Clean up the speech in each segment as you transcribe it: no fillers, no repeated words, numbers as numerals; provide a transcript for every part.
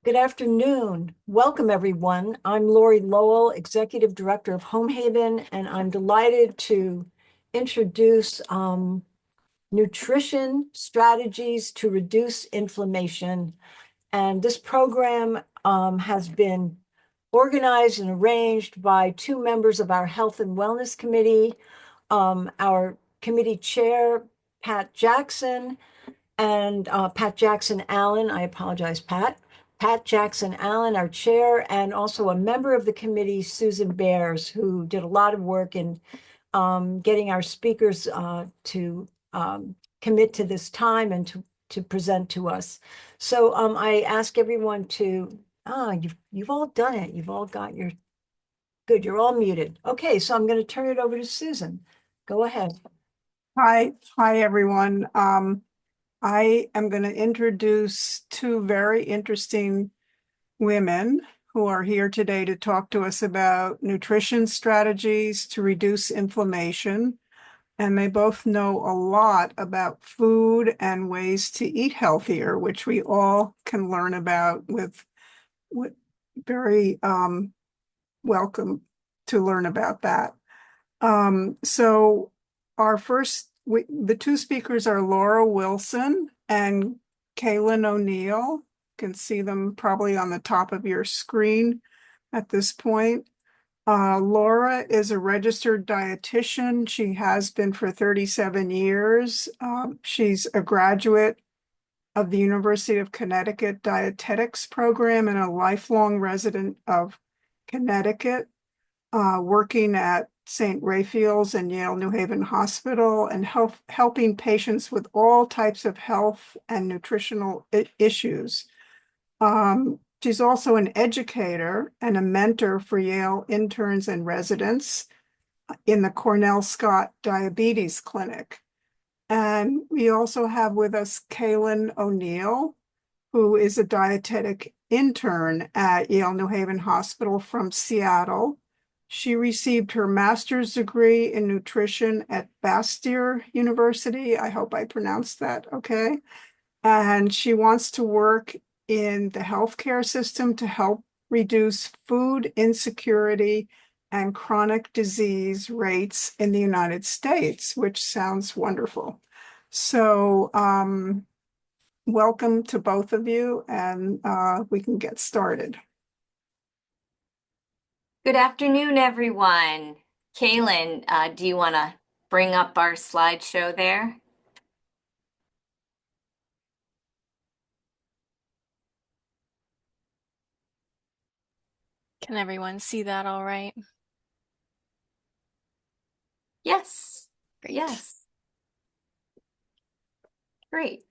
Good afternoon. Welcome, everyone. I'm Lori Lowell, Executive Director of Home Haven, and I'm delighted to introduce nutrition strategies to reduce inflammation. And this program has been organized and arranged by two members of our Health and Wellness Committee, our committee chair, Pat Jackson, and Pat Jackson Allen. I apologize, Pat. Pat Jackson Allen, our chair, and also a member of the committee, Susan Bears, who did a lot of work in getting our speakers to commit to this time and to present to us. So I ask everyone to, you've all done it. You've all got your, good, you're all muted. Okay, so I'm going to turn it over to Susan. Go ahead. Hi everyone. I am going to introduce two very interesting women who are here today to talk to us about nutrition strategies to reduce inflammation. And they both know a lot about food and ways to eat healthier, which we all can learn about with very welcome to learn about that. So our the two speakers are Laura Wilson and Kaylin O'Neill. You can see them probably on the top of your screen at this point. Laura is a registered dietitian. She has been for 37 years. She's a graduate of the University of Connecticut Dietetics Program and a lifelong resident of Connecticut, working at St. Raphael's and Yale New Haven Hospital and helping patients with all types of health and nutritional issues. She's also an educator and a mentor for Yale interns and residents in the Cornell Scott Diabetes Clinic. And we also have with us Kaylin O'Neill, who is a dietetic intern at Yale New Haven Hospital from Seattle. She received her master's degree in nutrition at Bastyr University. I hope I pronounced that okay. And she wants to work in the healthcare system to help reduce food insecurity and chronic disease rates in the United States, which sounds wonderful. So welcome to both of you, and we can get started. Good afternoon, everyone. Kaylin, do you want to bring up our slideshow there? Can everyone see that all right? Yes. Great. Yes. Great.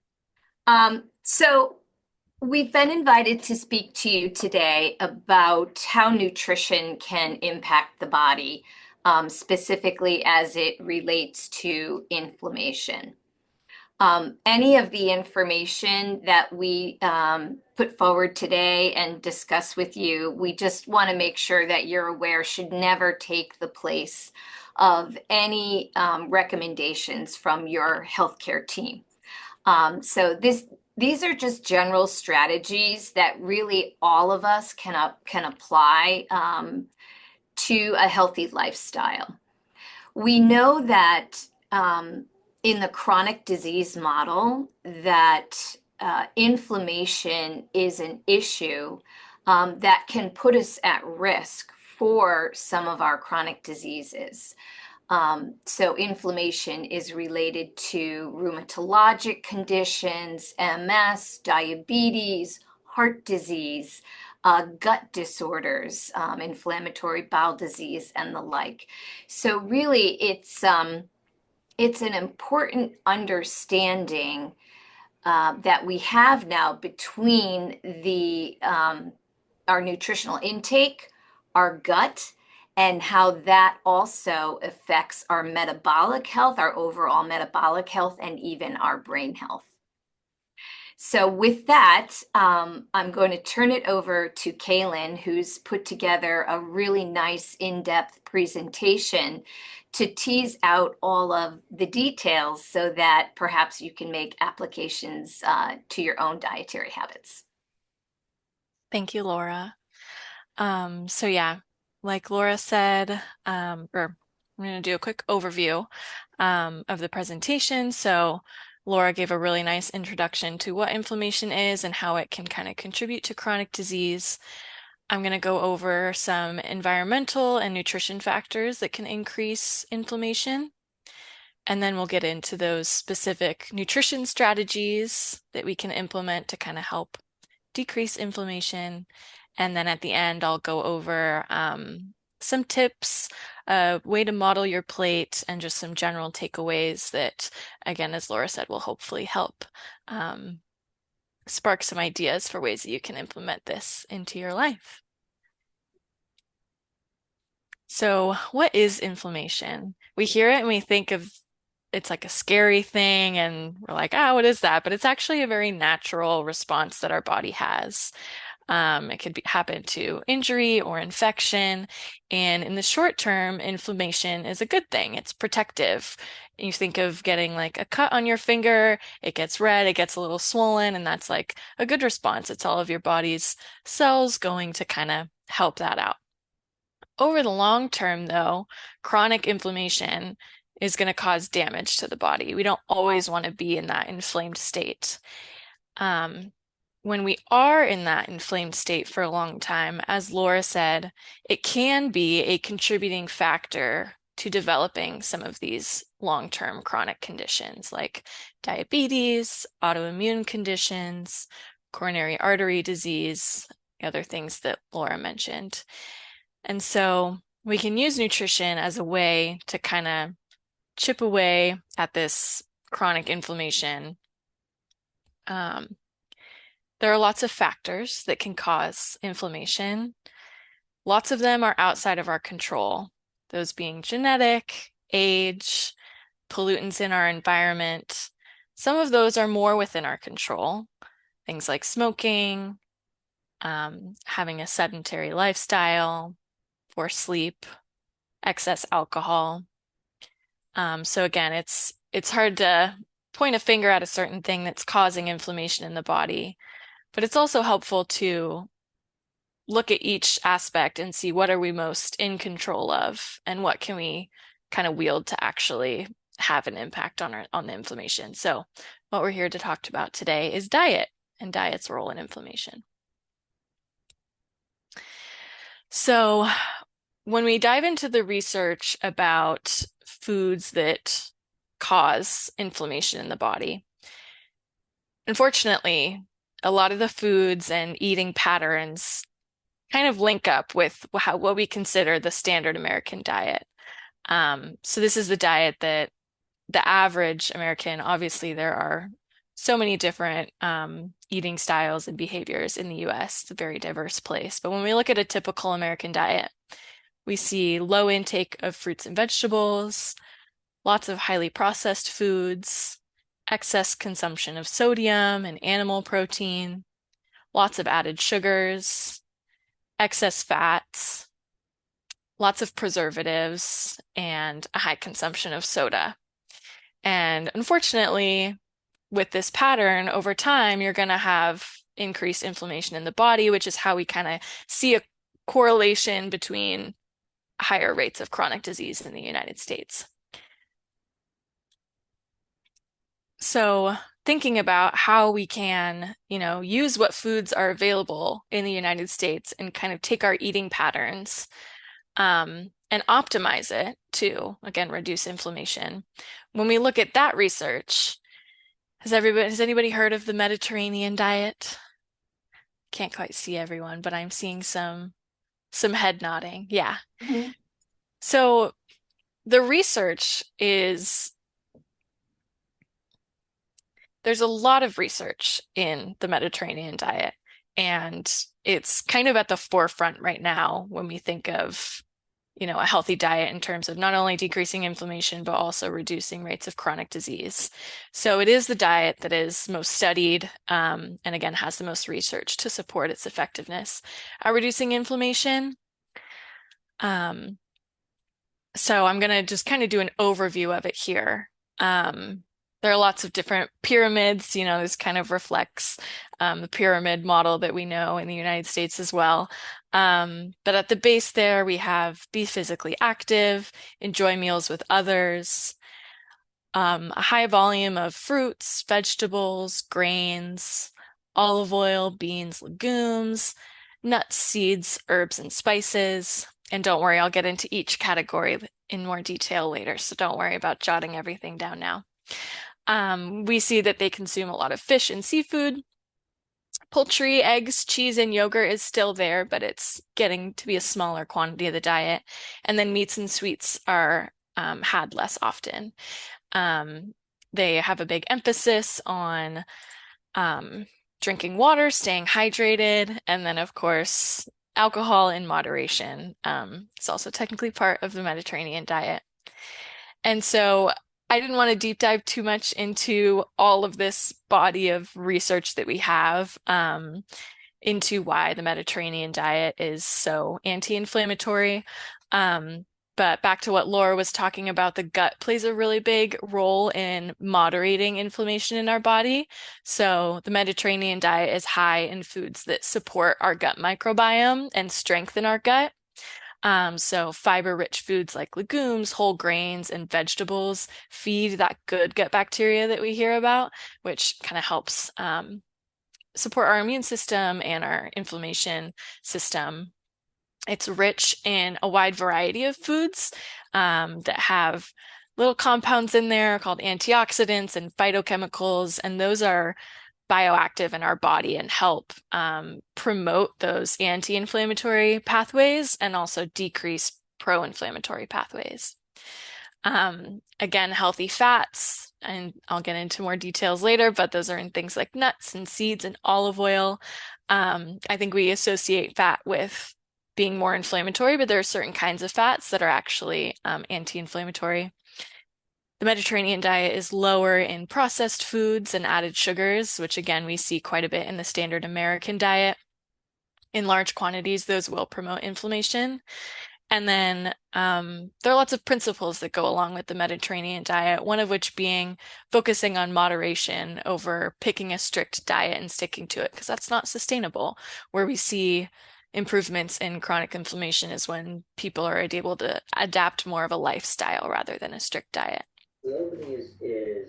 So we've been invited to speak to you today about how nutrition can impact the body, specifically as it relates to inflammation. Any of the information that we put forward today and discuss with you, we just want to make sure that you're aware should never take the place of any recommendations from your healthcare team. So these are just general strategies that really all of us can apply to a healthy lifestyle. We know that in the chronic disease model that inflammation is an issue that can put us at risk for some of our chronic diseases. So inflammation is related to rheumatologic conditions, MS, diabetes, heart disease, gut disorders, inflammatory bowel disease, and the like. So really, it's an important understanding that we have now between our nutritional intake, our gut, and how that also affects our metabolic health, our overall metabolic health, and even our brain health. So with that, I'm going to turn it over to Kaylin, who's put together a really nice in-depth presentation to tease out all of the details so that perhaps you can make applications to your own dietary habits. Thank you, Laura. So yeah, like Laura said, or I'm going to do a quick overview of the presentation. So Laura gave a really nice introduction to what inflammation is and how it can kind of contribute to chronic disease. I'm going to go over some environmental and nutrition factors that can increase inflammation. And then we'll get into those specific nutrition strategies that we can implement to kind of help decrease inflammation. And then at the end, I'll go over some tips, a way to model your plate, and just some general takeaways that, again, as Laura said, will hopefully help spark some ideas for ways that you can implement this into your life. So what is inflammation? We hear it and we think of it's like a scary thing and we're like, what is that? But it's actually a very natural response that our body has. It could happen to injury or infection. And in the short term, inflammation is a good thing. It's protective. You think of getting like a cut on your finger, it gets red, it gets a little swollen, and that's like a good response. It's all of your body's cells going to kind of help that out. Over the long term, though, chronic inflammation is going to cause damage to the body. We don't always want to be in that inflamed state. When we are in that inflamed state for a long time, as Laura said, it can be a contributing factor to developing some of these long-term chronic conditions like diabetes, autoimmune conditions, coronary artery disease, other things that Laura mentioned. And so we can use nutrition as a way to kind of chip away at this chronic inflammation. There are lots of factors that can cause inflammation. Lots of them are outside of our control, those being genetic, age, pollutants in our environment. Some of those are more within our control, things like smoking, having a sedentary lifestyle, poor sleep, excess alcohol. So again, it's hard to point a finger at a certain thing that's causing inflammation in the body, but it's also helpful to look at each aspect and see what are we most in control of and what can we kind of wield to actually have an impact on the inflammation. So what we're here to talk about today is diet and diet's role in inflammation. So when we dive into the research about foods that cause inflammation in the body, unfortunately, a lot of the foods and eating patterns kind of link up with what we consider the standard American diet. So this is the diet that the average American, obviously there are so many different eating styles and behaviors in the US. It's a very diverse place. But when we look at a typical American diet, we see low intake of fruits and vegetables, lots of highly processed foods, excess consumption of sodium and animal protein, lots of added sugars, excess fats, lots of preservatives, and a high consumption of soda. And unfortunately, with this pattern, over time, you're going to have increased inflammation in the body, which is how we kind of see a correlation between higher rates of chronic disease in the United States. So thinking about how we can, use what foods are available in the United States and kind of take our eating patterns and optimize it to, again, reduce inflammation. When we look at that research, has anybody heard of the Mediterranean diet? Can't quite see everyone, but I'm seeing some head nodding. Yeah. Mm-hmm. So the research is, there's a lot of research in the Mediterranean diet, and it's kind of at the forefront right now when we think of, a healthy diet in terms of not only decreasing inflammation, but also reducing rates of chronic disease. So it is the diet that is most studied, and again, has the most research to support its effectiveness at reducing inflammation. So I'm going to just kind of do an overview of it here. There are lots of different pyramids, you know, this kind of reflects the pyramid model that we know in the United States as well. But at the base there, we have be physically active, enjoy meals with others, a high volume of fruits, vegetables, grains, olive oil, beans, legumes, nuts, seeds, herbs, and spices. And don't worry, I'll get into each category in more detail later, so don't worry about jotting everything down now. We see that they consume a lot of fish and seafood. Poultry, eggs, cheese, and yogurt is still there, but it's getting to be a smaller quantity of the diet. And then meats and sweets are had less often. They have a big emphasis on drinking water, staying hydrated, and then, of course, alcohol in moderation. It's also technically part of the Mediterranean diet. And so I didn't want to deep dive too much into all of this body of research that we have into why the Mediterranean diet is so anti-inflammatory. But back to what Laura was talking about, the gut plays a really big role in moderating inflammation in our body. So the Mediterranean diet is high in foods that support our gut microbiome and strengthen our gut. So fiber-rich foods like legumes, whole grains, and vegetables feed that good gut bacteria that we hear about, which kind of helps support our immune system and our inflammation system. It's rich in a wide variety of foods that have little compounds in there called antioxidants and phytochemicals, and those are bioactive in our body and help promote those anti-inflammatory pathways and also decrease pro-inflammatory pathways. Again, healthy fats, and I'll get into more details later, but those are in things like nuts and seeds and olive oil. I think we associate fat with being more inflammatory, but there are certain kinds of fats that are actually anti-inflammatory. The Mediterranean diet is lower in processed foods and added sugars, which again, we see quite a bit in the standard American diet. In large quantities, those will promote inflammation. And then there are lots of principles that go along with the Mediterranean diet, one of which being focusing on moderation over picking a strict diet and sticking to it, because that's not sustainable. Where we see improvements in chronic inflammation is when people are able to adapt more of a lifestyle rather than a strict diet. The opening is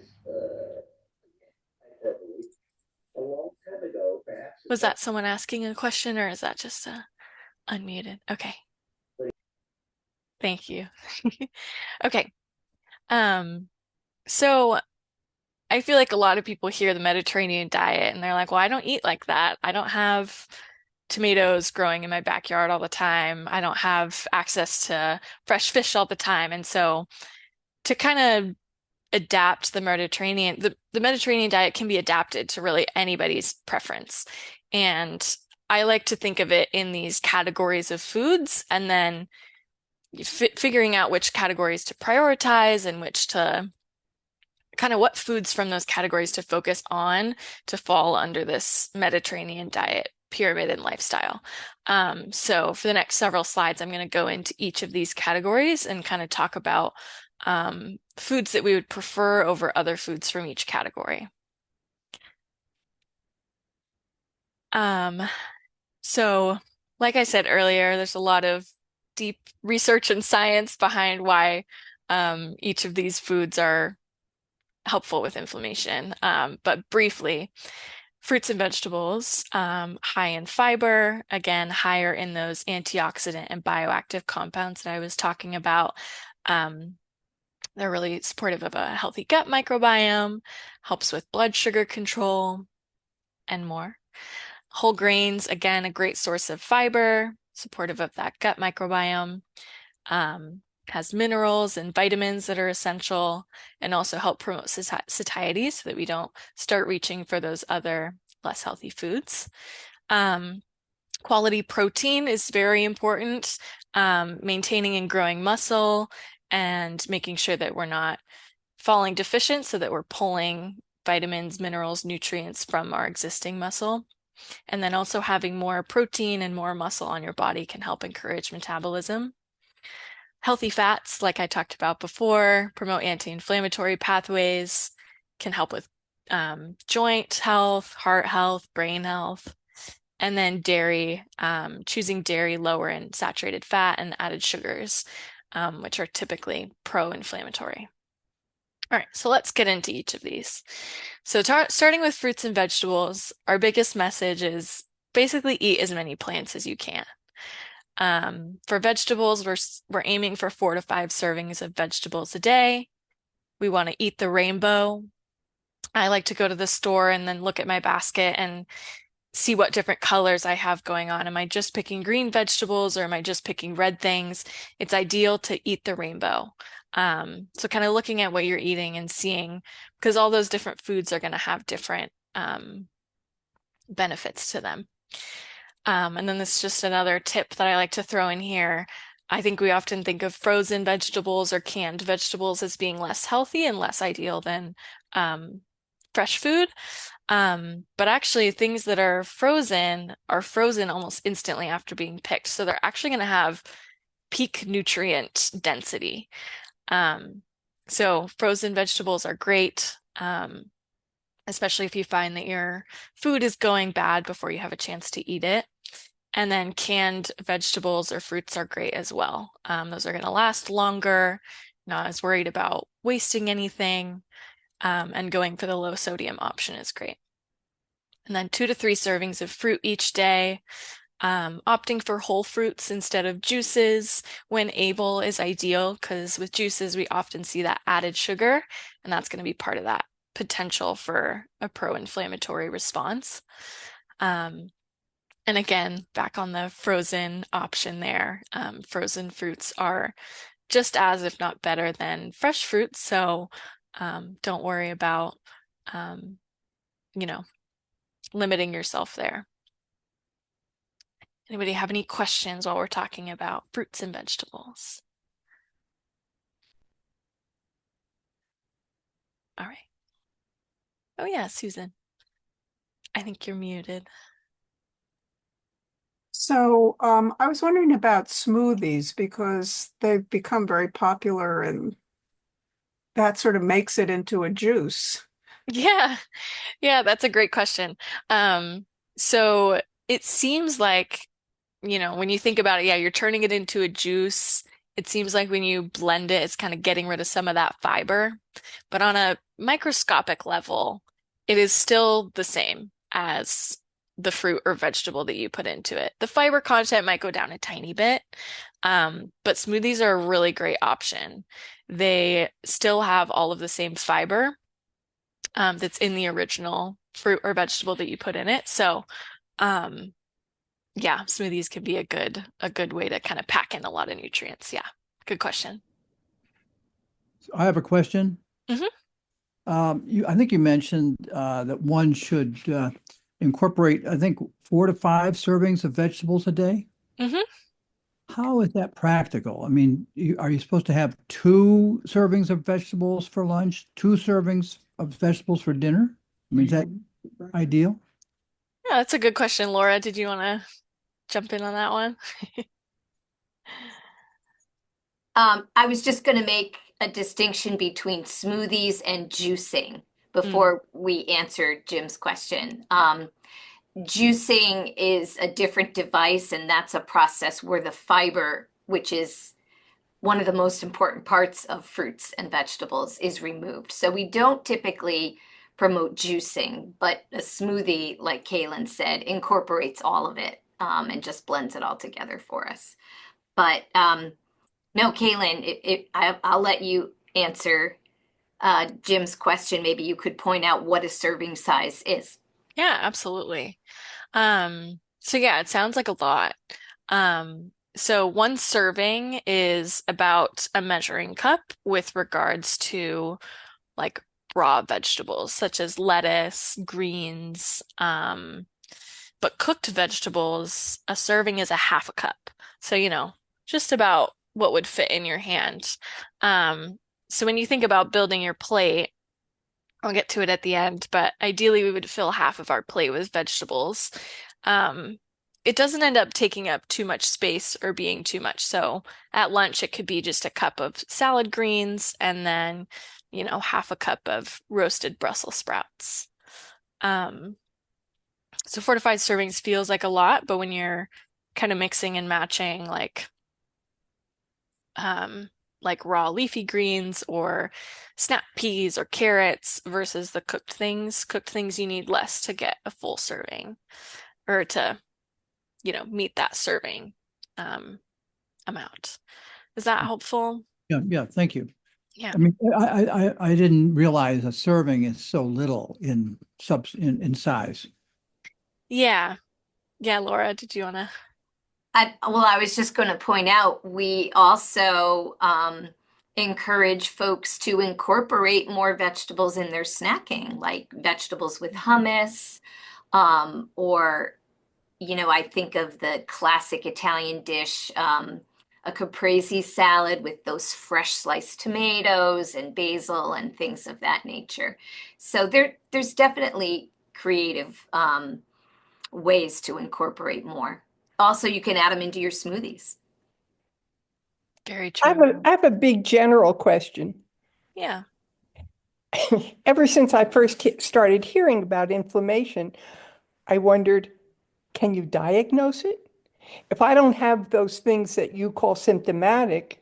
hyperbole. A long time ago, perhaps. Was that someone asking a question, or is that just unmuted? Okay. Thank you. Okay. So I feel like a lot of people hear the Mediterranean diet and they're like, well, I don't eat like that. I don't have tomatoes growing in my backyard all the time. I don't have access to fresh fish all the time. And so to kind of adapt the Mediterranean, the Mediterranean diet can be adapted to really anybody's preference. And I like to think of it in these categories of foods and then figuring out which categories to prioritize and which to kind of what foods from those categories to focus on to fall under this Mediterranean diet pyramid and lifestyle. So for the next several slides, I'm going to go into each of these categories and kind of talk about foods that we would prefer over other foods from each category. So like I said earlier, there's a lot of deep research and science behind why each of these foods are helpful with inflammation. But briefly, fruits and vegetables, high in fiber, again, higher in those antioxidant and bioactive compounds that I was talking about. They're really supportive of a healthy gut microbiome, helps with blood sugar control, and more. Whole grains, again, a great source of fiber, supportive of that gut microbiome. Has minerals and vitamins that are essential and also help promote satiety so that we don't start reaching for those other less healthy foods. Quality protein is very important, maintaining and growing muscle and making sure that we're not falling deficient so that we're pulling vitamins, minerals, nutrients from our existing muscle. And then also having more protein and more muscle on your body can help encourage metabolism. Healthy fats, like I talked about before, promote anti-inflammatory pathways can help with joint health, heart health, brain health. And then dairy, choosing dairy lower in saturated fat and added sugars, which are typically pro-inflammatory. All right, so let's get into each of these. So starting with fruits and vegetables, our biggest message is basically eat as many plants as you can. For vegetables, we're aiming for 4 to 5 servings of vegetables a day. We want to eat the rainbow. I like to go to the store and then look at my basket and see what different colors I have going on. Am I just picking green vegetables or am I just picking red things? It's ideal to eat the rainbow. So kind of looking at what you're eating and seeing, because all those different foods are going to have different benefits to them. And then this is just another tip that I like to throw in here. I think we often think of frozen vegetables or canned vegetables as being less healthy and less ideal than fresh food. But actually things that are frozen almost instantly after being picked. So they're actually going to have peak nutrient density. So frozen vegetables are great, especially if you find that your food is going bad before you have a chance to eat it. And then canned vegetables or fruits are great as well. Those are going to last longer, not as worried about wasting anything, and going for the low sodium option is great. And then 2 to 3 servings of fruit each day. Opting for whole fruits instead of juices when able is ideal, because with juices we often see that added sugar, and that's going to be part of that potential for a pro-inflammatory response. And again, back on the frozen option there, frozen fruits are just as, if not better than fresh fruits. So don't worry about, limiting yourself there. Anybody have any questions while we're talking about fruits and vegetables? All right. Oh yeah, Susan. I think you're muted. So I was wondering about smoothies because they've become very popular and that sort of makes it into a juice. Yeah, that's a great question. So it seems like, when you think about it, yeah, you're turning it into a juice. It seems like when you blend it, it's kind of getting rid of some of that fiber. But on a microscopic level, it is still the same as the fruit or vegetable that you put into it. The fiber content might go down a tiny bit, but smoothies are a really great option. They still have all of the same fiber that's in the original fruit or vegetable that you put in it. So, yeah, smoothies can be a good way to kind of pack in a lot of nutrients. Yeah, good question. I have a question. Mhm. I think you mentioned that one should incorporate, I think, 4 to 5 servings of vegetables a day. Mhm. How is that practical? I mean, are you supposed to have 2 servings of vegetables for lunch, 2 servings of vegetables for dinner? I mean, is that ideal? Yeah, that's a good question. Laura, did you want to jump in on that one? I was just going to make a distinction between smoothies and juicing before we answered Jim's question. Juicing is a different device, and that's a process where the fiber, which is one of the most important parts of fruits and vegetables, is removed. So we don't typically promote juicing, but a smoothie, like Kaylin said, incorporates all of it and just blends it all together for us. But no, Kaylin, I'll let you answer Jim's question. Maybe you could point out what a serving size is. Yeah, absolutely. So yeah, it sounds like a lot. So 1 serving is about a measuring cup with regards to like raw vegetables such as lettuce, greens, but cooked vegetables, a serving is a half a cup. So, just about what would fit in your hand. So when you think about building your plate, I'll get to it at the end, but ideally we would fill half of our plate with vegetables. it doesn't end up taking up too much space or being too much. So at lunch, it could be just a cup of salad greens and then, half a cup of roasted Brussels sprouts. So 4 to 5 servings feels like a lot, but when you're kind of mixing and matching like raw leafy greens or snap peas or carrots versus the cooked things you need less to get a full serving or to meet that serving amount. Is that helpful? Yeah, thank you. Yeah. I mean, I didn't realize a serving is so little in size. Yeah. Yeah, Laura, did you want to? I was just going to point out, we also encourage folks to incorporate more vegetables in their snacking, like vegetables with hummus, or, I think of the classic Italian dish, a caprese salad with those fresh sliced tomatoes and basil and things of that nature. So there's definitely creative ways to incorporate more. Also, you can add them into your smoothies. Very I true. have a big general question. Yeah. Ever since I first started hearing about inflammation, I wondered, can you diagnose it? If I don't have those things that you call symptomatic,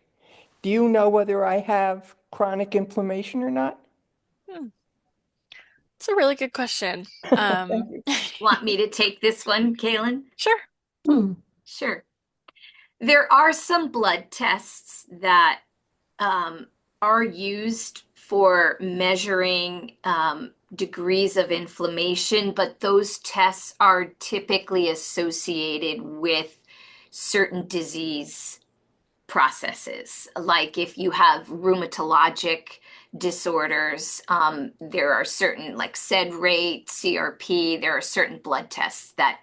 do you know whether I have chronic inflammation or not? It's a really good question. Thank you. Want me to take this one, Kaylin? Sure. Sure. There are some blood tests that are used for measuring degrees of inflammation, but those tests are typically associated with certain disease processes. Like if you have rheumatologic disorders, there are certain, like SED rate, CRP, there are certain blood tests that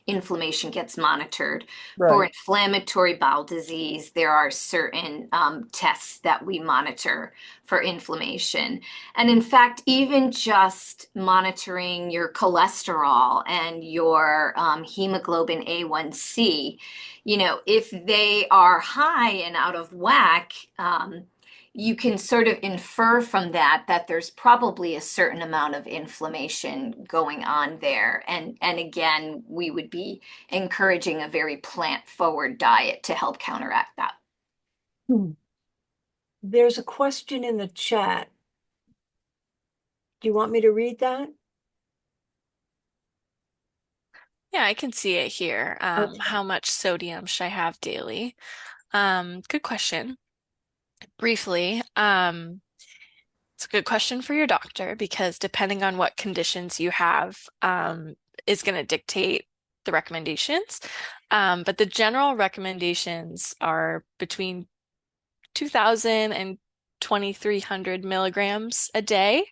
inflammation gets monitored. For Right. inflammatory bowel disease, there are certain tests that we monitor for inflammation. And in fact, even just monitoring your cholesterol and your hemoglobin A1C, if they are high and out of whack, you can sort of infer from that there's probably a certain amount of inflammation going on there. And again, we would be encouraging a very plant-forward diet to help counteract that. There's a question in the chat. Do you want me to read that? Yeah, I can see it here. Okay. How much sodium should I have daily? Good question. Briefly, it's a good question for your doctor because depending on what conditions you have, is going to dictate the recommendations. But the general recommendations are between 2,000 and 2,300 milligrams a day,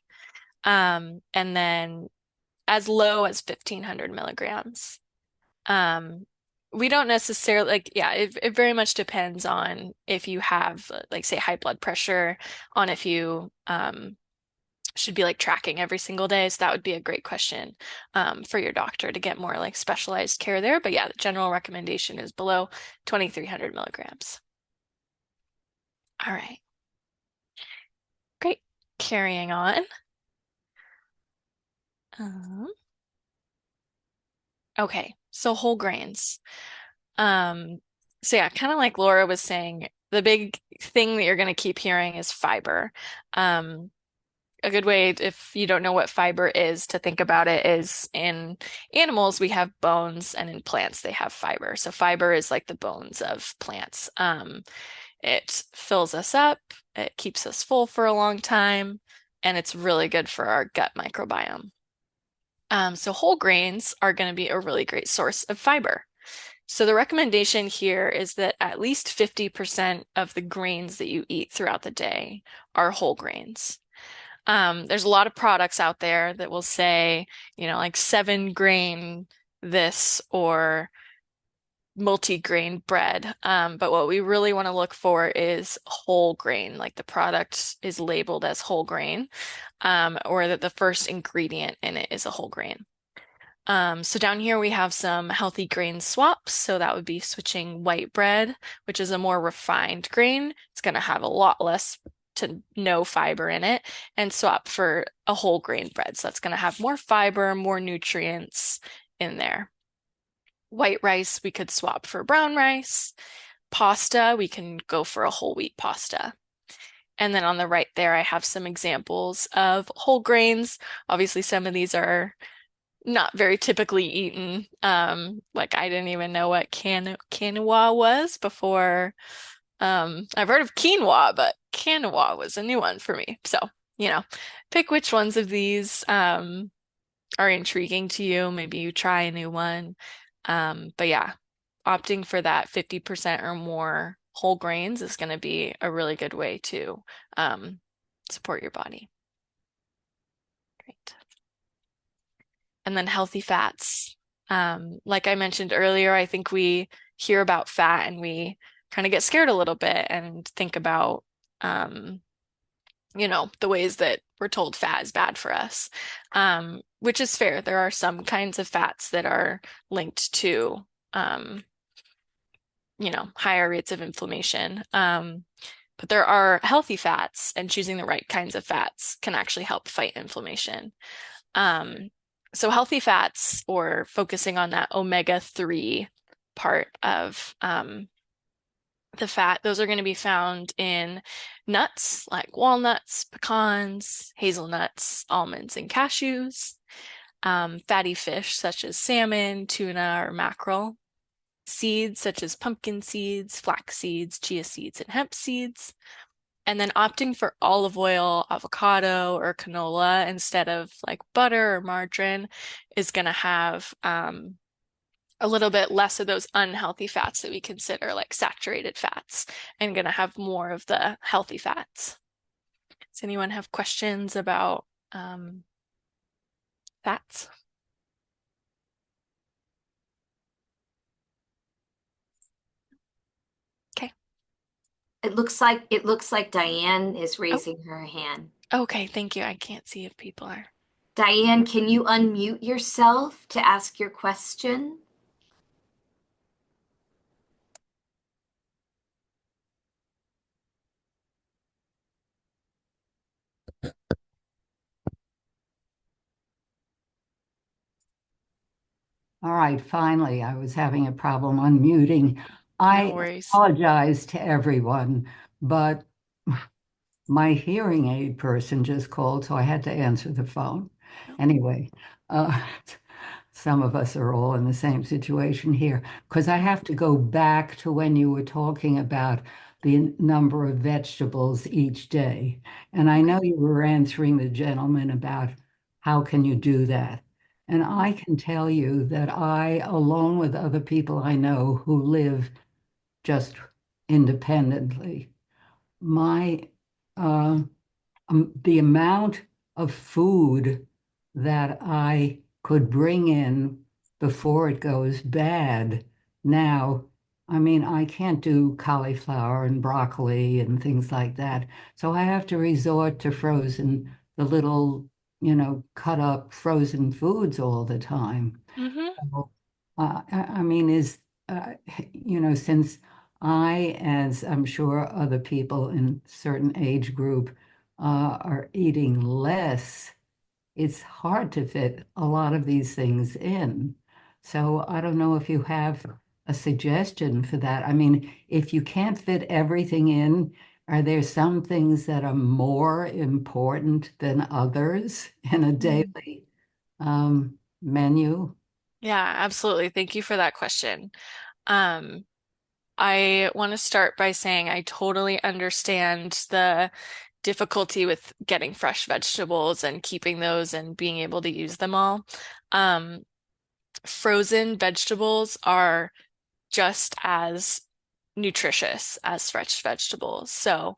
and then as low as 1,500 milligrams. We don't necessarily it very much depends on if you have like say high blood pressure, on if you should be like tracking every single day. So that would be a great question for your doctor to get more like specialized care there. But yeah, the general recommendation is below 2,300 milligrams. All right. Great. Carrying on. Okay, so whole grains. So yeah, kind of like Laura was saying, the big thing that you're going to keep hearing is fiber. A good way, if you don't know what fiber is, to think about it is in animals, we have bones, and in plants, they have fiber. So fiber is like the bones of plants. It fills us up, it keeps us full for a long time, and it's really good for our gut microbiome. So whole grains are going to be a really great source of fiber. So the recommendation here is that at least 50% of the grains that you eat throughout the day are whole grains. There's a lot of products out there that will say, like 7-grain this or multi-grain bread. But what we really want to look for is whole grain, like the product is labeled as whole grain, or that the first ingredient in it is a whole grain. So down here we have some healthy grain swaps. So that would be switching white bread, which is a more refined grain. It's going to have a lot less to no fiber in it, and swap for a whole grain bread. So that's going to have more fiber, more nutrients in there. White rice, we could swap for brown rice. Pasta, we can go for a whole wheat pasta. And then on the right there, I have some examples of whole grains. Obviously, some of these are not very typically eaten. Like I didn't even know what quinoa was before. I've heard of quinoa, but quinoa was a new one for me. So, pick which ones of these are intriguing to you. Maybe you try a new one. But yeah, opting for that 50% or more whole grains is going to be a really good way to support your body. Great. And then healthy fats. Like I mentioned earlier, I think we hear about fat and we kind of get scared a little bit and think about, the ways that we're told fat is bad for us, which is fair. There are some kinds of fats that are linked to, higher rates of inflammation. But there are healthy fats, and choosing the right kinds of fats can actually help fight inflammation. So healthy fats, or focusing on that omega-3 part of the fat, those are going to be found in nuts like walnuts, pecans, hazelnuts, almonds, and cashews. Fatty fish such as salmon, tuna, or mackerel. Seeds such as pumpkin seeds, flax seeds, chia seeds, and hemp seeds. And then opting for olive oil, avocado, or canola instead of like butter or margarine is going to have a little bit less of those unhealthy fats that we consider like saturated fats, and going to have more of the healthy fats. Does anyone have questions about fats? Okay. It looks like Diane is raising her hand. Okay, thank you. I can't see if people are. Diane, can you unmute yourself to ask your question? All right, finally, I was having a problem unmuting. I No worries. apologize to everyone, but my hearing aid person just called, so I had to answer the phone. Anyway, uh, some of us are all in the same situation here, because I have to go back to when you were talking about the number of vegetables each day. And I know you were answering the gentleman about how can you do that. And I can tell you that I, along with other people I know who live just independently, my the amount of food that I could bring in before it goes bad now, I mean, I can't do cauliflower and broccoli and things like that. So I have to resort to the little, cut up frozen foods all the time. Mm-hmm. So, I mean, since I, as I'm sure other people in certain age group, are eating less, it's hard to fit a lot of these things in. So I don't know if you have a suggestion for that. I mean, if you can't fit everything in, are there some things that are more important than others in a daily menu? Yeah, absolutely. Thank you for that question. I want to start by saying I totally understand the difficulty with getting fresh vegetables and keeping those and being able to use them all. Frozen vegetables are just as nutritious as fresh vegetables. So,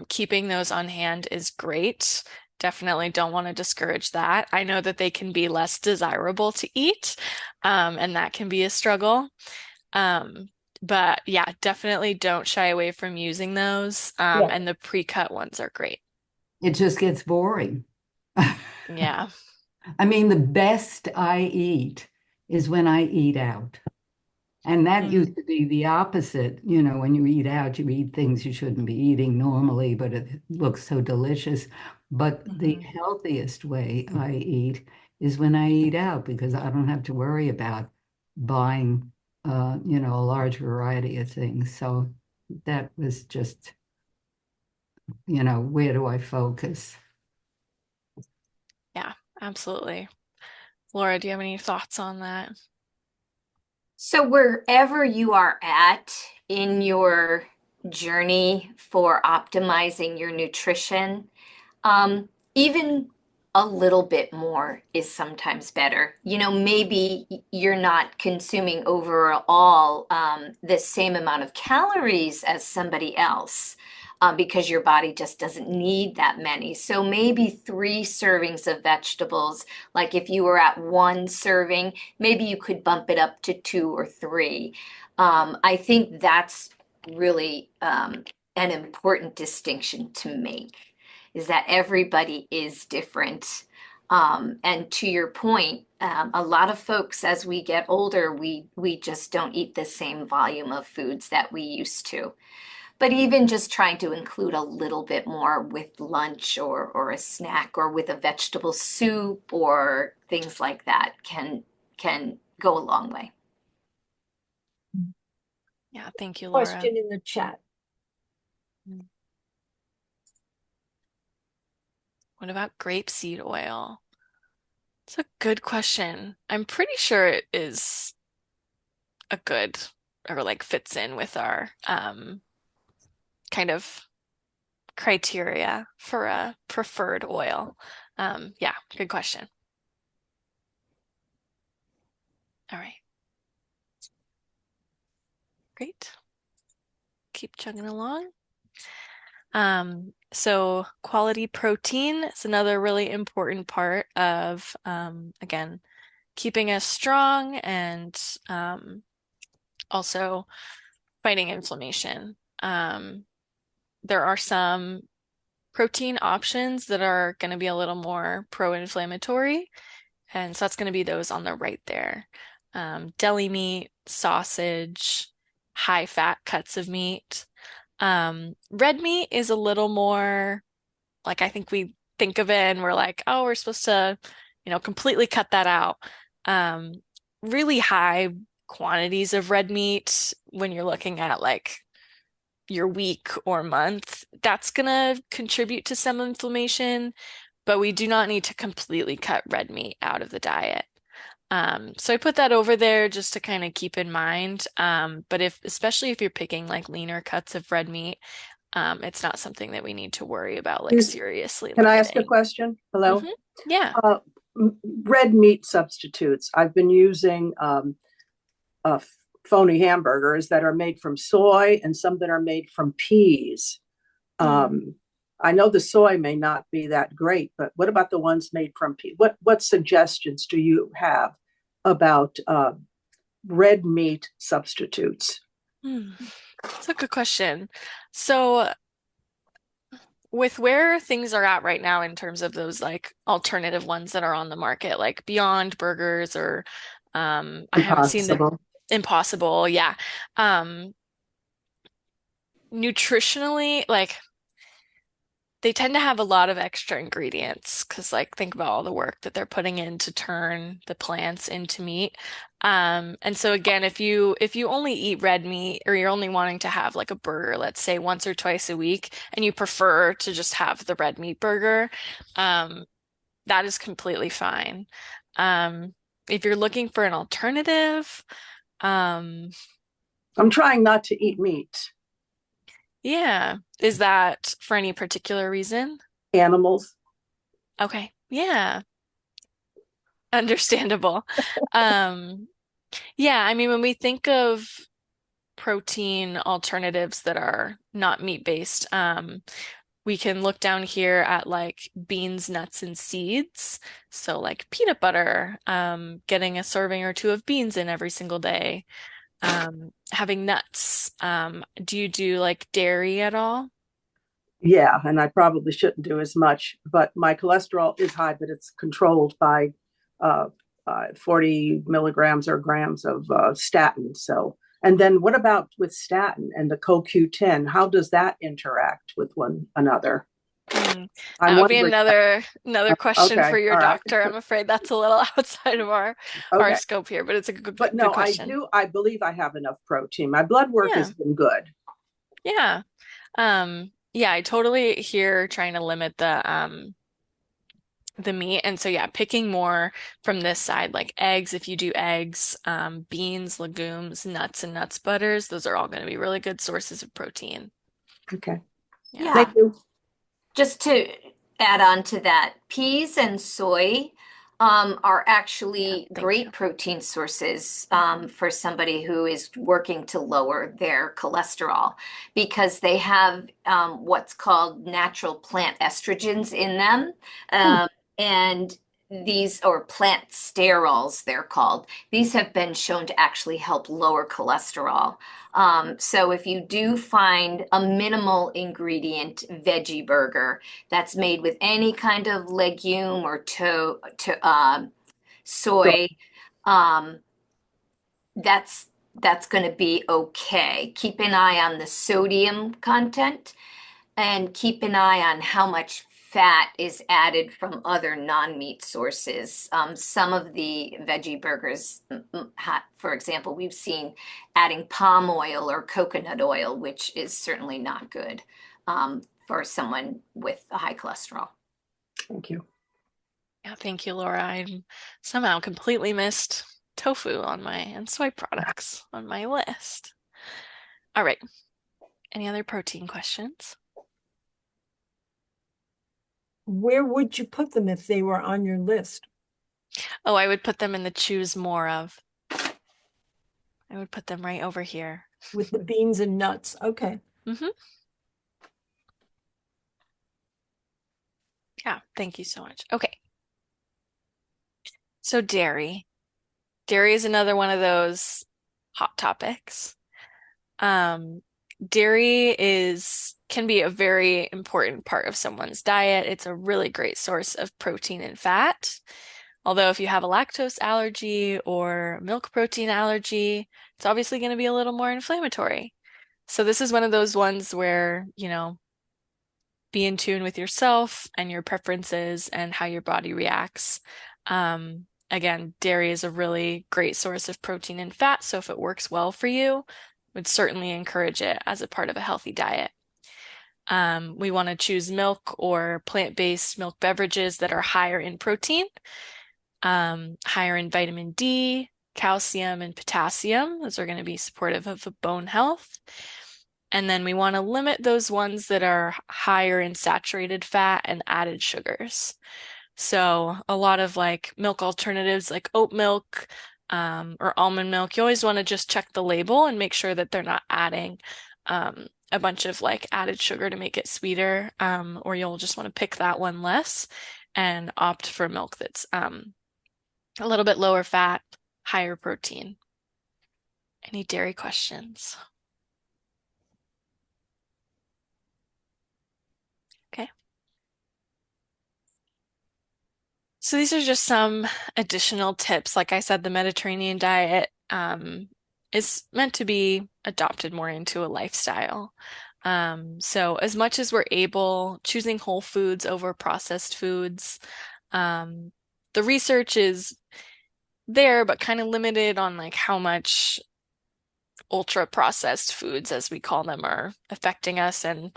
keeping those on hand is great. Definitely don't want to discourage that. I know that they can be less desirable to eat, and that can be a struggle. But yeah, definitely don't shy away from using those. And the pre-cut ones are great. It just gets boring. Yeah. I mean, the best I eat is when I eat out. And that used to be the opposite. You know, when you eat out, you eat things you shouldn't be eating normally, but it looks so delicious. But the Mhm. healthiest way I eat is when I eat out because I don't have to worry about buying, a large variety of things. So that was just, where do I focus? Yeah, absolutely. Laura, do you have any thoughts on that? So wherever you are at in your journey for optimizing your nutrition, even a little bit more is sometimes better. You know, maybe you're not consuming overall the same amount of calories as somebody else. Because your body just doesn't need that many. So maybe 3 servings of vegetables, like if you were at 1 serving, maybe you could bump it up to 2 or 3. I think that's really an important distinction to make, is that everybody is different. And to your point, a lot of folks, as we get older, we just don't eat the same volume of foods that we used to. But even just trying to include a little bit more with lunch or a snack or with a vegetable soup or things like that can go a long way. Yeah, thank you, Laura. Question in the chat. What about grapeseed oil? It's a good question. I'm pretty sure it is a good or like fits in with our kind of criteria for a preferred oil. Yeah, good question. All right. Great. Keep chugging along. So quality protein is another really important part of, again, keeping us strong and also fighting inflammation. There are some protein options that are going to be a little more pro-inflammatory, and so that's going to be those on the right there. Deli meat, sausage, high-fat cuts of meat. Red meat is a little more like I think we think of it and we're like, oh, we're supposed to, completely cut that out. Um, Really high quantities of red meat when you're looking at like your week or month, that's gonna contribute to some inflammation, but we do not need to completely cut red meat out of the diet. So I put that over there just to kind of keep in mind. But especially if you're picking like leaner cuts of red meat, it's not something that we need to worry about like seriously Can I ask a limiting. question? Hello? Yeah. Red meat substitutes. I've been using phony hamburgers that are made from soy and some that are made from peas. I know the soy may not be that great, but what about the ones made from peas? What suggestions do you have about red meat substitutes? That's a good question. So with where things are at right now in terms of those like alternative ones that are on the market, like Beyond Burgers or I haven't seen the Impossible, yeah. Nutritionally, like they tend to have a lot of extra ingredients because like think about all the work that they're putting in to turn the plants into meat. And so again, if you only eat red meat or you're only wanting to have like a burger, let's say once or twice a week, and you prefer to just have the red meat burger, that is completely fine. If you're looking for an alternative, I'm trying not to eat meat. yeah. Is that for any particular reason? Animals. Okay. Yeah. Understandable. Yeah, I mean, when we think of protein alternatives that are not meat-based, we can look down here at like beans, nuts, and seeds. So like peanut butter, getting a serving or two of beans in every single day, having nuts. Do you do like dairy at all? Yeah, and I probably shouldn't do as much, but my cholesterol is high, but it's controlled by 40 milligrams or grams of statin. So, and then what about with statin and the CoQ10? How does that interact with one another? Mm, I'm that would be wondering. another question for Okay, your all right. doctor. I'm afraid that's a little outside of our Okay, scope here, but it's a but good no, question. I believe I have enough protein. My blood work Yeah. has been good. Yeah. Yeah, I totally hear trying to limit the meat. And so yeah, picking more from this side, like eggs, if you do eggs, beans, legumes, nuts, and nuts butters, those are all going to be really good sources of protein. Okay. Yeah. Thank you. Just to add on to that, peas and soy are actually thank great you. protein sources for somebody who is working to lower their cholesterol because they have what's called natural plant estrogens in them. And these, or plant sterols, they're called, these have been shown to actually help lower cholesterol. So if you do find a minimal ingredient veggie burger that's made with any kind of legume or soy, um, that's going to be okay. Keep an eye on the sodium content and keep an eye on how much fat is added from other non-meat sources. Some of the veggie burgers, for example, we've seen adding palm oil or coconut oil, which is certainly not good for someone with a high cholesterol. Thank you. Yeah, thank you, Laura. I somehow completely missed tofu and soy products on my list. All right. Any other protein questions? Where would you put them if they were on your list? Oh, I would put them in the choose more of. I would put them right over here. With the beans and nuts. Okay. Mm-hmm. Yeah, thank you so much. Okay. So dairy. Dairy is another one of those hot topics. Dairy can be a very important part of someone's diet. It's a really great source of protein and fat. Although if you have a lactose allergy or milk protein allergy, it's obviously going to be a little more inflammatory. So this is one of those ones where, be in tune with yourself and your preferences and how your body reacts. Again, dairy is a really great source of protein and fat, so if it works well for you, would certainly encourage it as a part of a healthy diet. We want to choose milk or plant-based milk beverages that are higher in protein, higher in vitamin D, calcium, and potassium. Those are going to be supportive of bone health. And then we want to limit those ones that are higher in saturated fat and added sugars. So a lot of like milk alternatives like oat milk or almond milk, you always want to just check the label and make sure that they're not adding a bunch of like added sugar to make it sweeter, or you'll just want to pick that one less and opt for milk that's a little bit lower fat, higher protein. Any dairy questions? Okay. So these are just some additional tips. Like I said, the Mediterranean diet is meant to be adopted more into a lifestyle. So as much as we're able, choosing whole foods over processed foods. The research is there, but kind of limited on like how much ultra processed foods, as we call them, are affecting us. And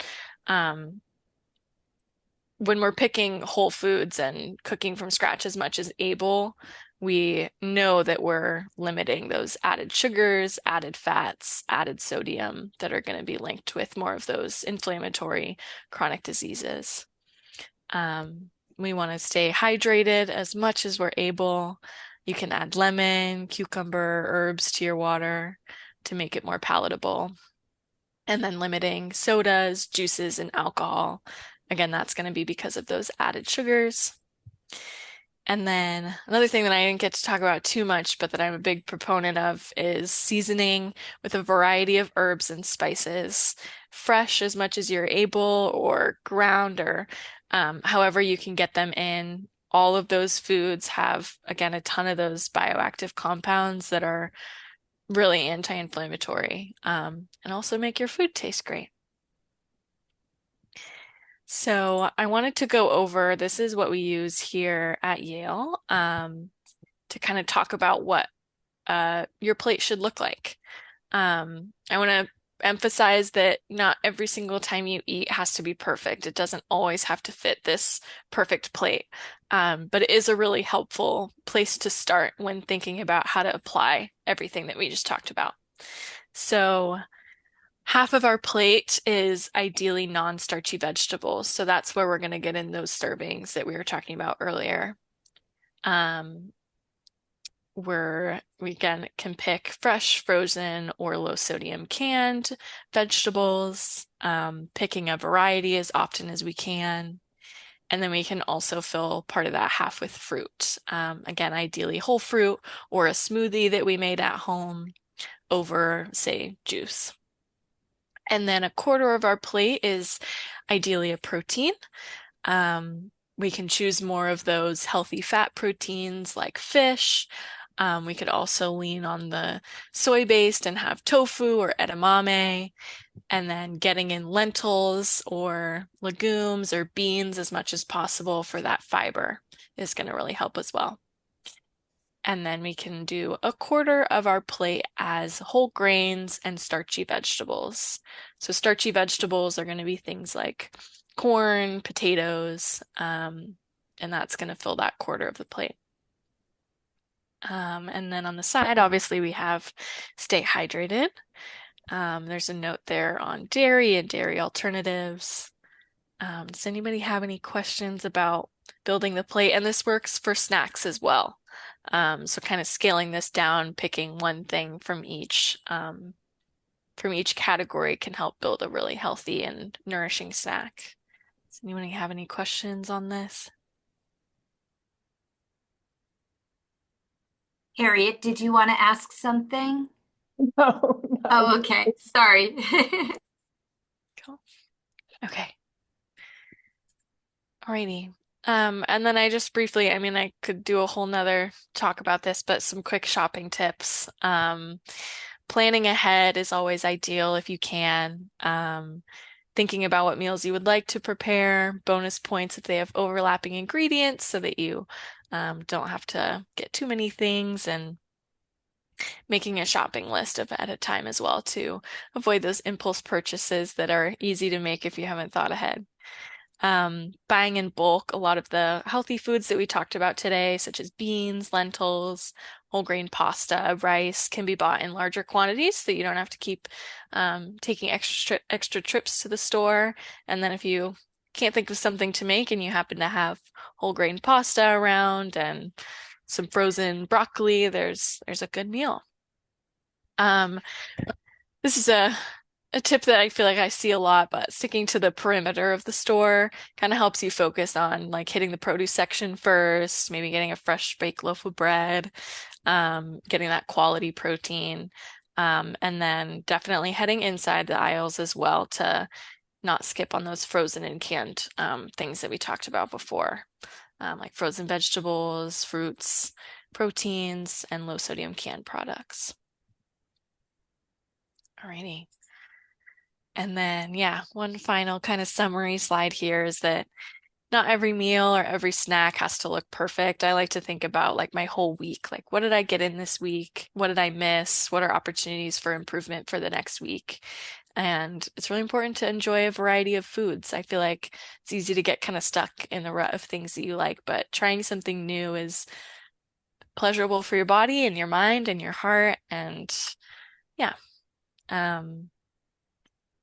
when we're picking whole foods and cooking from scratch as much as able, we know that we're limiting those added sugars, added fats, added sodium that are going to be linked with more of those inflammatory chronic diseases. We want to stay hydrated as much as we're able. You can add lemon, cucumber, herbs to your water to make it more palatable. And then limiting sodas, juices, and alcohol. Again, that's going to be because of those added sugars. And then another thing that I didn't get to talk about too much, but that I'm a big proponent of, is seasoning with a variety of herbs and spices, fresh as much as you're able, or ground, or however you can get them in. All of those foods have, again, a ton of those bioactive compounds that are really anti-inflammatory, and also make your food taste great. So I wanted to go over, this is what we use here at Yale, to kind of talk about what your plate should look like. I want to emphasize that not every single time you eat has to be perfect. It doesn't always have to fit this perfect plate, but it is a really helpful place to start when thinking about how to apply everything that we just talked about. So half of our plate is ideally non-starchy vegetables. So that's where we're going to get in those servings that we were talking about earlier. We can pick fresh, frozen, or low sodium canned vegetables, picking a variety as often as we can. And then we can also fill part of that half with fruit. Again, ideally whole fruit, or a smoothie that we made at home over, say, juice. And then a quarter of our plate is ideally a protein. We can choose more of those healthy fat proteins like fish. We could also lean on the soy-based and have tofu or edamame, and then getting in lentils or legumes or beans as much as possible for that fiber is going to really help as well. And then we can do a quarter of our plate as whole grains and starchy vegetables. So starchy vegetables are going to be things like corn, potatoes, and that's going to fill that quarter of the plate. And then on the side, obviously, we have stay hydrated. There's a note there on dairy and dairy alternatives. Does anybody have any questions about building the plate? And this works for snacks as well. So kind of scaling this down, picking one thing from each category can help build a really healthy and nourishing snack. Does anyone have any questions on this? Harriet, did you want to ask something? No, no. Oh, okay. Sorry. Cool. Okay. Alrighty. And then I just briefly, I could do a whole nother talk about this, but some quick shopping tips. Planning ahead is always ideal if you can. Thinking about what meals you would like to prepare, bonus points if they have overlapping ingredients so that you don't have to get too many things, and making a shopping list at a time as well to avoid those impulse purchases that are easy to make if you haven't thought ahead. Buying in bulk, a lot of the healthy foods that we talked about today, such as beans, lentils, whole grain pasta, rice, can be bought in larger quantities so you don't have to keep taking extra trips to the store. And then if you can't think of something to make and you happen to have whole grain pasta around and some frozen broccoli, there's a good meal. This is a tip that I feel like I see a lot, but sticking to the perimeter of the store kind of helps you focus on like hitting the produce section first, maybe getting a fresh baked loaf of bread, getting that quality protein, and then definitely heading inside the aisles as well to not skip on those frozen and canned things that we talked about before, like frozen vegetables, fruits, proteins, and low sodium canned products. Alrighty. And then, yeah, one final kind of summary slide here is that not every meal or every snack has to look perfect. I like to think about like my whole week, like what did I get in this week? What did I miss? What are opportunities for improvement for the next week? And it's really important to enjoy a variety of foods. I feel like it's easy to get kind of stuck in the rut of things that you like, but trying something new is pleasurable for your body and your mind and your heart. And yeah,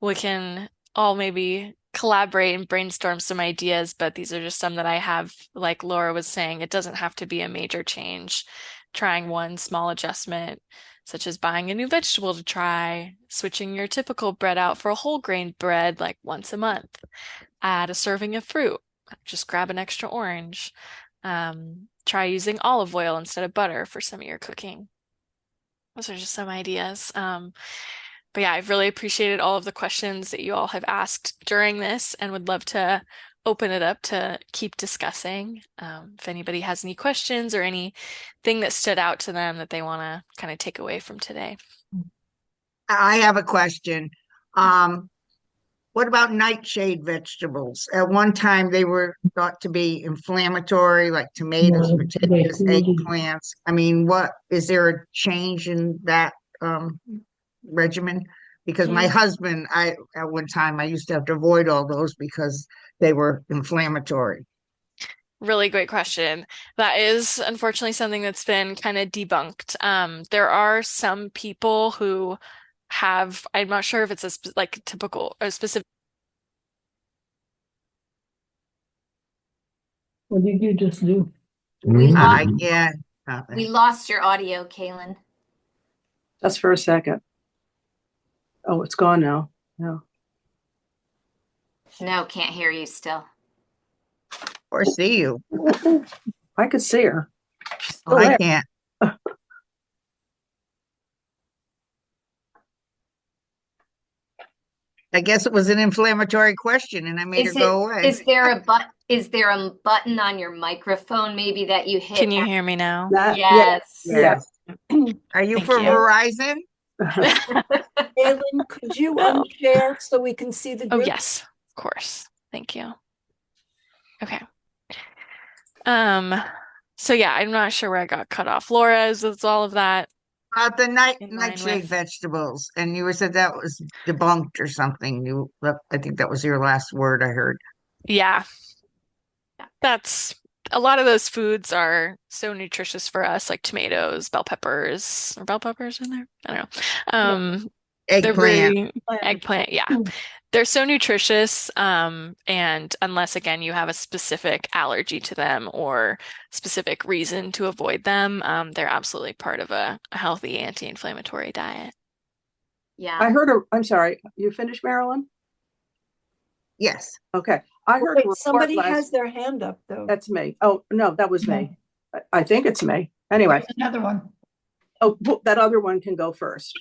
we can all maybe collaborate and brainstorm some ideas, but these are just some that I have. Like Laura was saying, it doesn't have to be a major change. Trying one small adjustment, such as buying a new vegetable to try, switching your typical bread out for a whole grain bread like once a month, add a serving of fruit, just grab an extra orange. try using olive oil instead of butter for some of your cooking. Those are just some ideas. But yeah, I've really appreciated all of the questions that you all have asked during this and would love to open it up to keep discussing. If anybody has any questions or anything that stood out to them that they want to kind of take away from today. I have a question. What about nightshade vegetables? At one time, they were thought to be inflammatory, like tomatoes, potatoes, eggplants. I mean, is there a change in that regimen? Because my husband, at one time, I used to have to avoid all those because they were inflammatory. Really great question. That is unfortunately something that's been kind of debunked. There are some people who have, I'm not sure if it's a specific. What did you just do? We lost, Yeah. we lost your audio, Kaylin. Just for a second. Oh, it's gone now. No. No, can't hear you still. Or see you. I could see her. Well, I can't. I guess it was an inflammatory question and I made her go away. Is there a button on your microphone maybe that you hit? Can you hear me now? Yes. Yes. Are you Thank for you. Verizon? Kaylin, could you unshare so we can see the Oh, group? yes, of course. Thank you. Okay. So yeah, I'm not sure where I got cut off. Laura, is all of that? About the In line nightshade with- vegetables, and you said that was debunked or something. I think that was your last word I heard. Yeah. That's a lot of those foods are so nutritious for us, like tomatoes, bell peppers. Are bell peppers in there? I don't know. They're Eggplant. eggplant, yeah. They're so nutritious, and unless again you have a specific allergy to them or specific reason to avoid them, they're absolutely part of a healthy anti-inflammatory diet. Yeah. I heard I'm sorry. You finished, Marilyn? Yes. Okay. I heard a Wait, report somebody last- has their hand up though. That's me. Oh, no, that was me. I think it's me. Anyway. Another one. Oh, that other one can go first.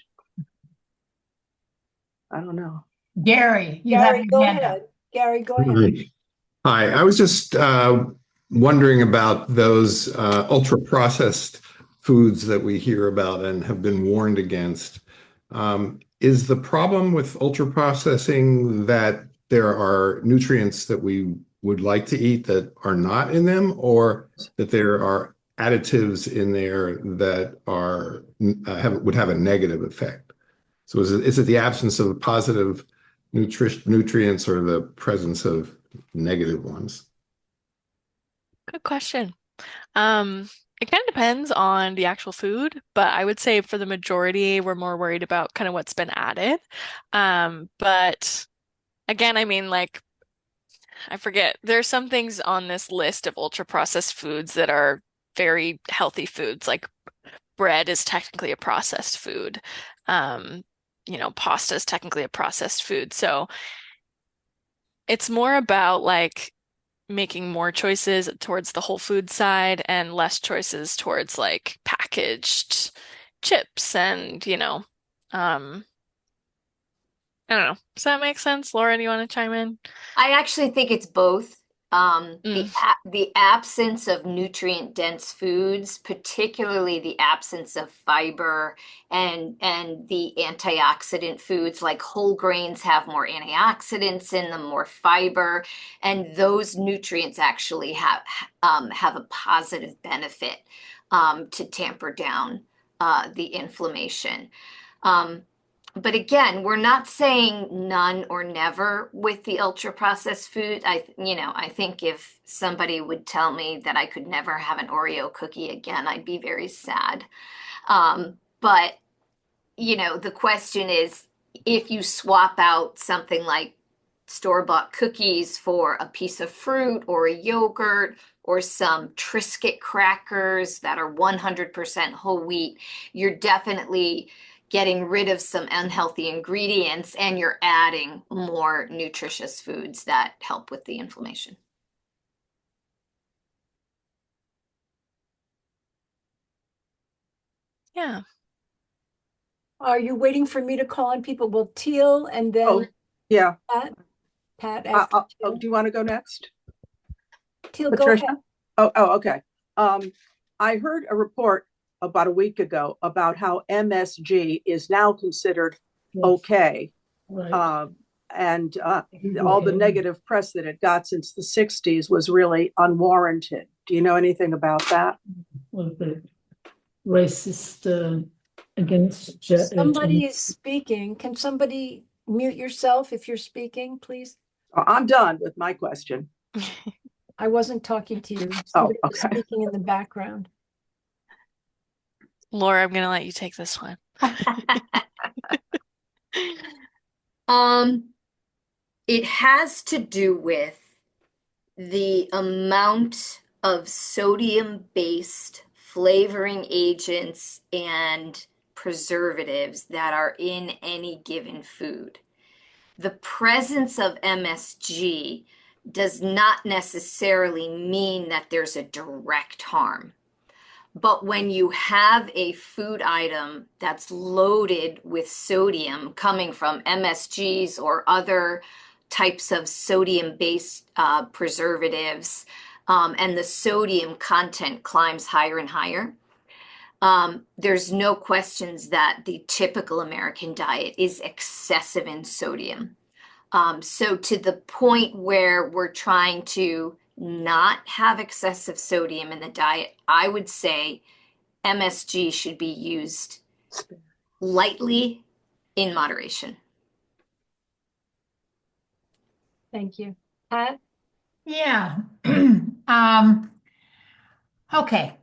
I don't know. Gary, you have Gary, your go hand up. ahead. Gary, go ahead. Hi, I was just wondering about those ultra-processed foods that we hear about and have been warned against. Is the problem with ultra-processing that there are nutrients that we would like to eat that are not in them, or that there are additives in there that are would have a negative effect? So is it the absence of positive nutrients or the presence of negative ones? Good question. It kind of depends on the actual food, but I would say for the majority, we're more worried about kind of what's been added. But again, I mean, like, I forget, there's some things on this list of ultra processed foods that are very healthy foods, like bread is technically a processed food. Pasta is technically a processed food. So it's more about like making more choices towards the whole food side and less choices towards like packaged chips and, I don't know. Does that make sense? Laura, do you want to chime in? I actually think it's both. The absence of nutrient-dense foods, particularly the absence of fiber and the antioxidant foods like whole grains have more antioxidants in them, more fiber, and those nutrients actually have a positive benefit to tamper down the inflammation. But again, we're not saying none or never with the ultra processed food. I think if somebody would tell me that I could never have an Oreo cookie again, I'd be very sad. But the question is, if you swap out something like store-bought cookies for a piece of fruit or a yogurt or some Triscuit crackers that are 100% whole wheat, you're definitely getting rid of some unhealthy ingredients and you're adding more nutritious foods that help with the inflammation. Yeah. Are you waiting for me to call on people? Well, Teal and Oh, then yeah. Pat after Oh, Teal. do you want to go next? Teal, go Patricia? ahead. Okay. I heard a report about a week ago about how MSG is now considered okay. And all the negative press that it got since the 60s was really unwarranted. Do you know anything about that? Was the racist against Somebody is speaking. Can somebody mute yourself if you're speaking, please? I'm done with my question. I wasn't talking to you. Somebody was okay. speaking in the background. Laura, I'm gonna let you take this one. It has to do with the amount of sodium-based flavoring agents and preservatives that are in any given food. The presence of MSG does not necessarily mean that there's a direct harm. But when you have a food item that's loaded with sodium coming from MSGs or other types of sodium-based preservatives, and the sodium content climbs higher and higher, there's no questions that the typical American diet is excessive in sodium. So to the point where we're trying to not have excessive sodium in the diet, I would say MSG should be used lightly in moderation. Thank you. Pat? Yeah. Okay.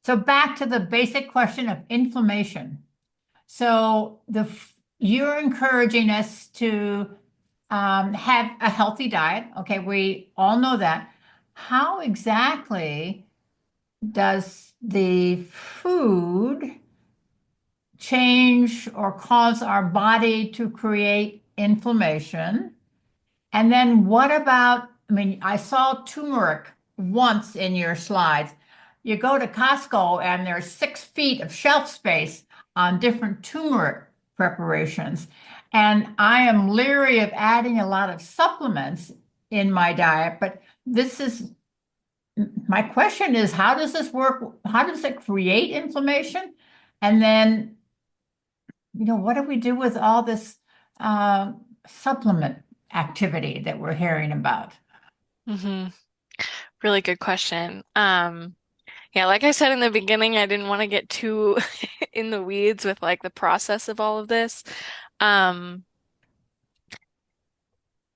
So back to the basic question of inflammation. So you're encouraging us to have a healthy diet. Okay, we all know that. How exactly does the food change or cause our body to create inflammation? And then what about, I mean, I saw turmeric once in your slides. You go to Costco and there's 6 feet of shelf space on different turmeric preparations. And I am leery of adding a lot of supplements in my diet, but my question is, how does this work? How does it create inflammation? And then, what do we do with all this supplement activity that we're hearing about? Really good question. Yeah, like I said in the beginning, I didn't want to get too in the weeds with like the process of all of this.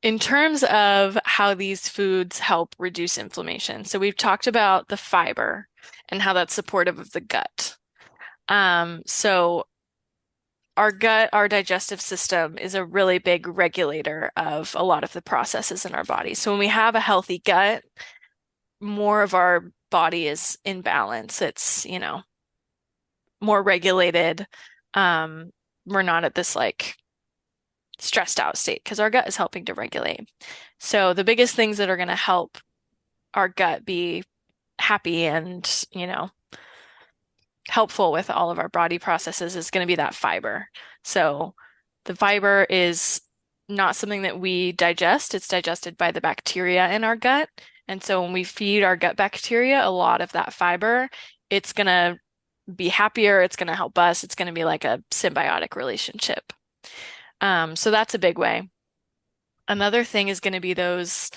In terms of how these foods help reduce inflammation. So we've talked about the fiber and how that's supportive of the gut. So our gut, our digestive system is a really big regulator of a lot of the processes in our body. So when we have a healthy gut, more of our body is in balance. It's, more regulated. We're not at this like stressed out state because our gut is helping to regulate. So the biggest things that are going to help our gut be happy and, helpful with all of our body processes is going to be that fiber. So the fiber is not something that we digest. It's digested by the bacteria in our gut. And so when we feed our gut bacteria a lot of that fiber, it's going to be happier. It's going to help us. It's going to be like a symbiotic relationship. So that's a big way. Another thing is going to be those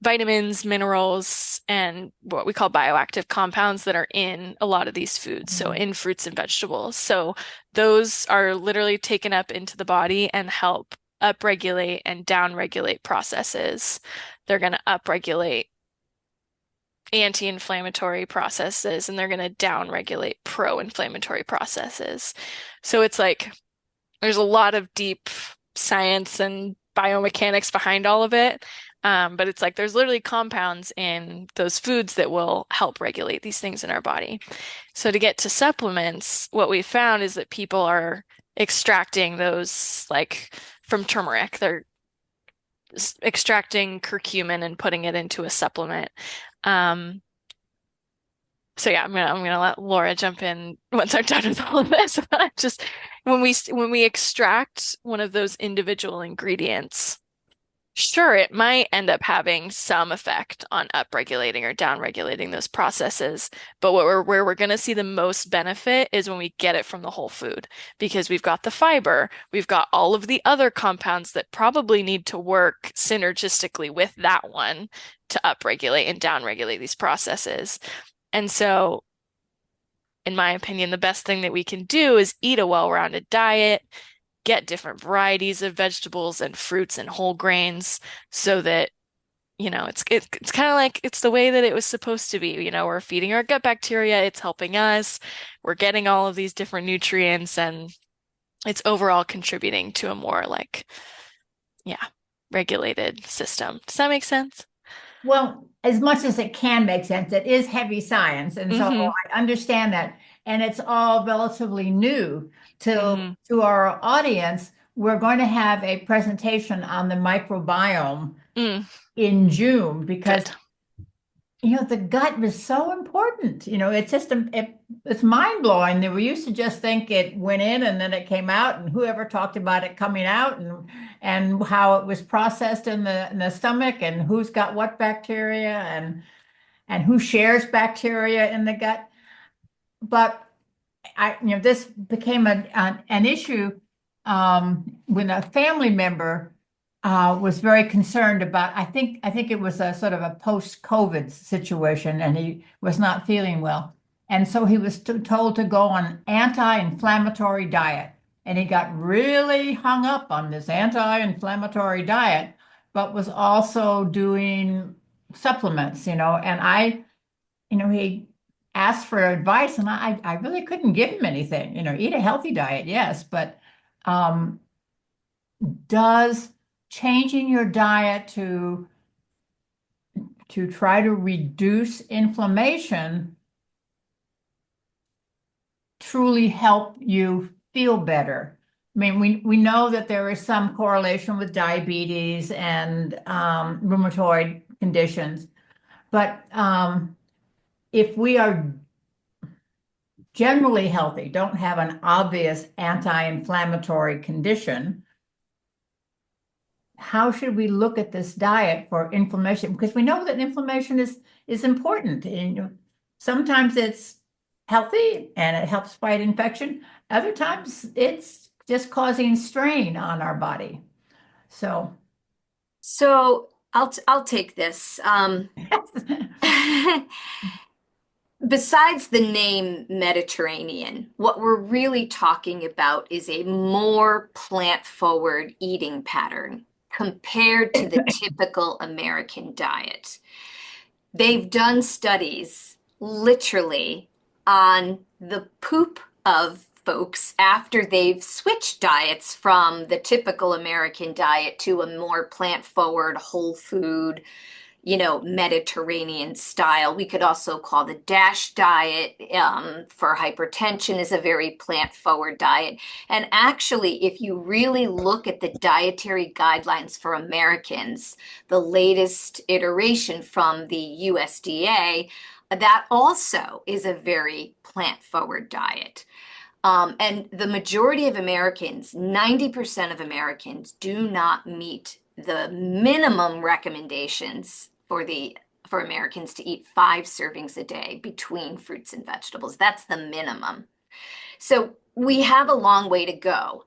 vitamins, minerals, and what we call bioactive compounds that are in a lot of these foods. So in fruits and vegetables. So those are literally taken up into the body and help upregulate and downregulate processes. They're going to upregulate anti-inflammatory processes and they're going to downregulate pro-inflammatory processes. So it's like there's a lot of deep science and biomechanics behind all of it. But it's like there's literally compounds in those foods that will help regulate these things in our body. So to get to supplements, what we found is that people are extracting those like from turmeric. They're extracting curcumin and putting it into a supplement. So yeah, I'm gonna let Laura jump in once I'm done with all of this. But just when we extract one of those individual ingredients, sure, it might end up having some effect on upregulating or downregulating those processes. But where we're going to see the most benefit is when we get it from the whole food, because we've got the fiber, we've got all of the other compounds that probably need to work synergistically with that one to upregulate and downregulate these processes. And so, in my opinion, the best thing that we can do is eat a well-rounded diet, get different varieties of vegetables and fruits and whole grains so that, it's kind of like it's the way that it was supposed to be. We're feeding our gut bacteria, it's helping us, we're getting all of these different nutrients, and it's overall contributing to a more regulated system. Does that make sense? Well, as much as it can make sense, it is heavy science. And so I understand that. And it's all relatively new to our audience. We're going to have a presentation on the microbiome in June because the gut is so important. It's just it's mind blowing that we used to just think it went in and then it came out, and whoever talked about it coming out and how it was processed in the stomach and who's got what bacteria and who shares bacteria in the gut. But this became an issue when a family member was very concerned about, I think it was a sort of a post-COVID situation, and he was not feeling well. And so he was told to go on anti-inflammatory diet. And he got really hung up on this anti-inflammatory diet, but was also doing supplements, and he asked for advice, and I really couldn't give him anything. Eat a healthy diet, yes, but does changing your diet to try to reduce inflammation truly help you feel better? I mean, we know that there is some correlation with diabetes and rheumatoid conditions, but if we are generally healthy, don't have an obvious anti-inflammatory condition, how should we look at this diet for inflammation? Because we know that inflammation is important. And sometimes it's healthy and it helps fight infection. Other times it's just causing strain on our body. So I'll take this. Besides the name Mediterranean, what we're really talking about is a more plant-forward eating pattern compared to the typical American diet. They've done studies literally on the poop of folks after they've switched diets from the typical American diet to a more plant-forward, whole food, Mediterranean style. We could also call the DASH diet for hypertension is a very plant-forward diet. And actually, if you really look at the dietary guidelines for Americans, the latest iteration from the USDA, that also is a very plant-forward diet. And the majority of Americans, 90% of Americans, do not meet the minimum recommendations for Americans to eat 5 servings a day between fruits and vegetables. That's the minimum. So we have a long way to go.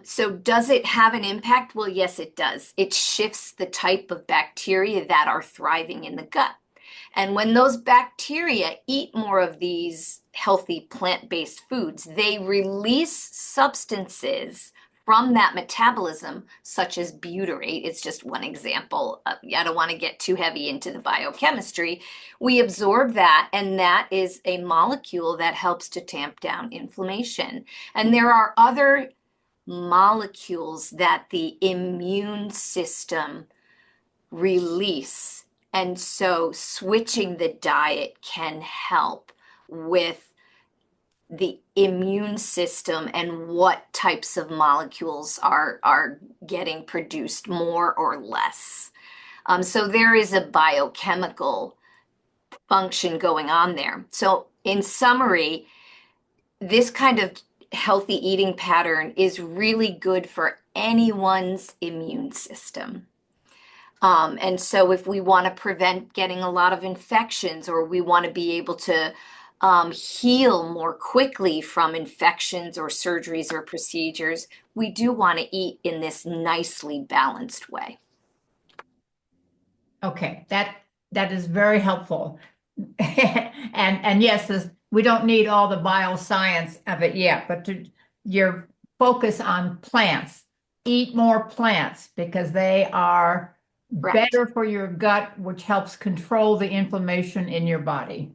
So does it have an impact? Well, yes, it does. It shifts the type of bacteria that are thriving in the gut. And when those bacteria eat more of these healthy plant-based foods, they release substances from that metabolism, such as butyrate. It's just one example. I don't want to get too heavy into the biochemistry. We absorb that, and that is a molecule that helps to tamp down inflammation. And there are other molecules that the immune system release. And so switching the diet can help with the immune system and what types of molecules are getting produced more or less. So there is a biochemical function going on there. So in summary, this kind of healthy eating pattern is really good for anyone's immune system. And so if we want to prevent getting a lot of infections, or we want to be able to heal more quickly from infections or surgeries or procedures, we do want to eat in this nicely balanced way. Okay, that is very helpful. And yes, we don't need all the bioscience of it yet, but your focus on plants, eat more plants because they are Correct. better for your gut, which helps control the inflammation in your body.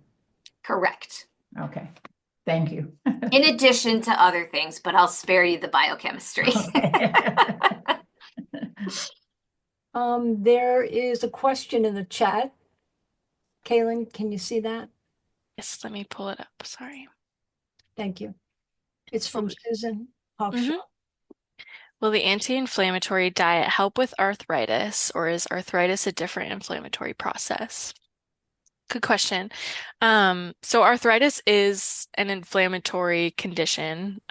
Correct. Okay, thank you. In addition to other things, but I'll spare you the biochemistry. There is a question in the chat. Kaylin, can you see that? Yes, let me pull it up. Sorry. Thank you. It's from Susan Hawkshaw. Will the anti-inflammatory diet help with arthritis, or is arthritis a different inflammatory process? Good question. So arthritis is an inflammatory condition.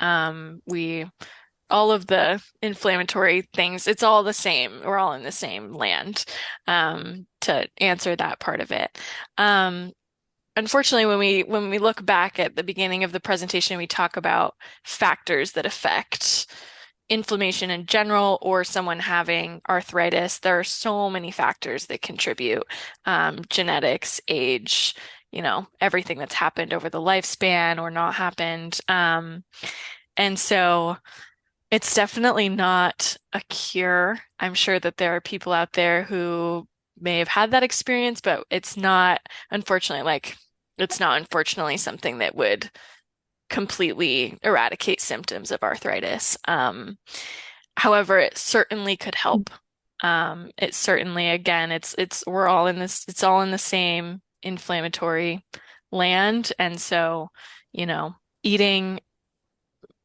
All of the inflammatory things, it's all the same. We're all in the same land, to answer that part of it. Unfortunately, when we look back at the beginning of the presentation, we talk about factors that affect inflammation in general, or someone having arthritis. There are so many factors that contribute, genetics, age, everything that's happened over the lifespan or not happened. And so it's definitely not a cure. I'm sure that there are people out there who may have had that experience, but it's not, unfortunately, something that would completely eradicate symptoms of arthritis. However, it certainly could help. It certainly, again, we're all in this, it's all in the same inflammatory land. And so, eating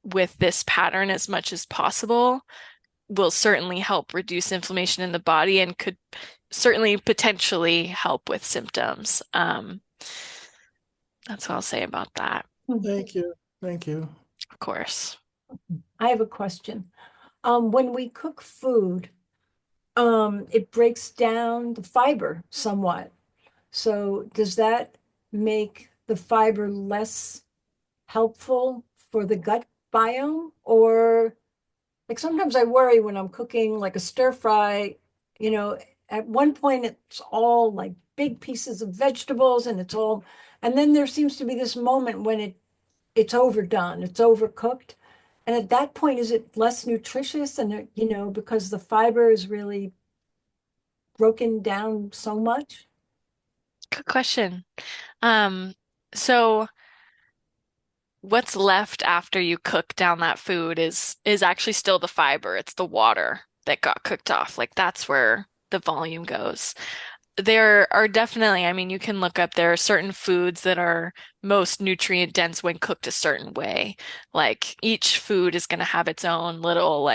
with this pattern as much as possible will certainly help reduce inflammation in the body, and could certainly potentially help with symptoms. That's what I'll say about that. Thank you. Thank you. Of course. I have a question. When we cook food, it breaks down the fiber somewhat. So does that make the fiber less helpful for the gut biome? Or like sometimes I worry when I'm cooking like a stir fry, at one point it's all like big pieces of vegetables and then there seems to be this moment when it's overdone, it's overcooked. And at that point, is it less nutritious? And, because the fiber is really broken down so much? Good question. So what's left after you cook down that food is actually still the fiber. It's the water that got cooked off. Like that's where the volume goes. There are definitely, you can look up, there are certain foods that are most nutrient dense when cooked a certain way. Like each food is going to have its own little,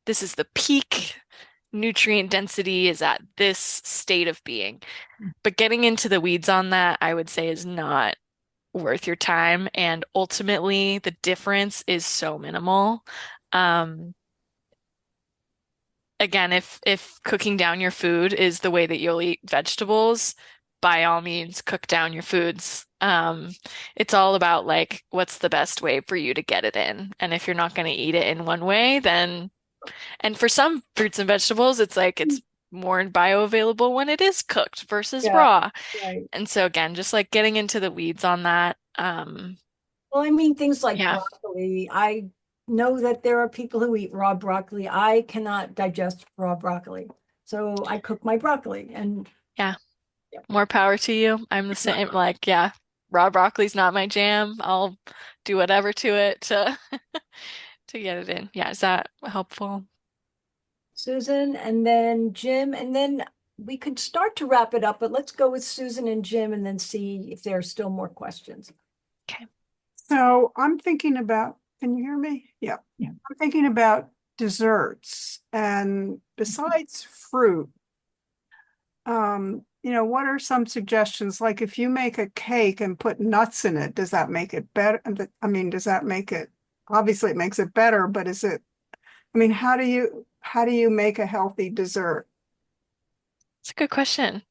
this is the peak nutrient density is at this state of being. But getting into the weeds on that, I would say, is not worth your time. And ultimately, the difference is so minimal. Again, if cooking down your food is the way that you'll eat vegetables, by all means, cook down your foods. It's all about what's the best way for you to get it in. And if you're not going to eat it in one way, then, and for some fruits and vegetables, it's more bioavailable when it is cooked versus raw. Right. And so again, just getting into the weeds on that. Well, things like broccoli, I know that there are people who eat raw broccoli. I cannot digest raw broccoli. So I cook my broccoli and more power to you. I'm the same, raw broccoli's not my jam. I'll do whatever to it to get it in. Yeah, is that helpful? Susan, and then Jim, and then we could start to wrap it up, but let's go with Susan and Jim and then see if there are still more questions. Okay. So I'm thinking about, can you hear me? Yeah. I'm thinking about desserts, and besides fruit, what are some suggestions? Like if you make a cake and put nuts in it, does that make it better? I mean, does that make it, obviously it makes it better, but how do you make a healthy dessert? It's a good question.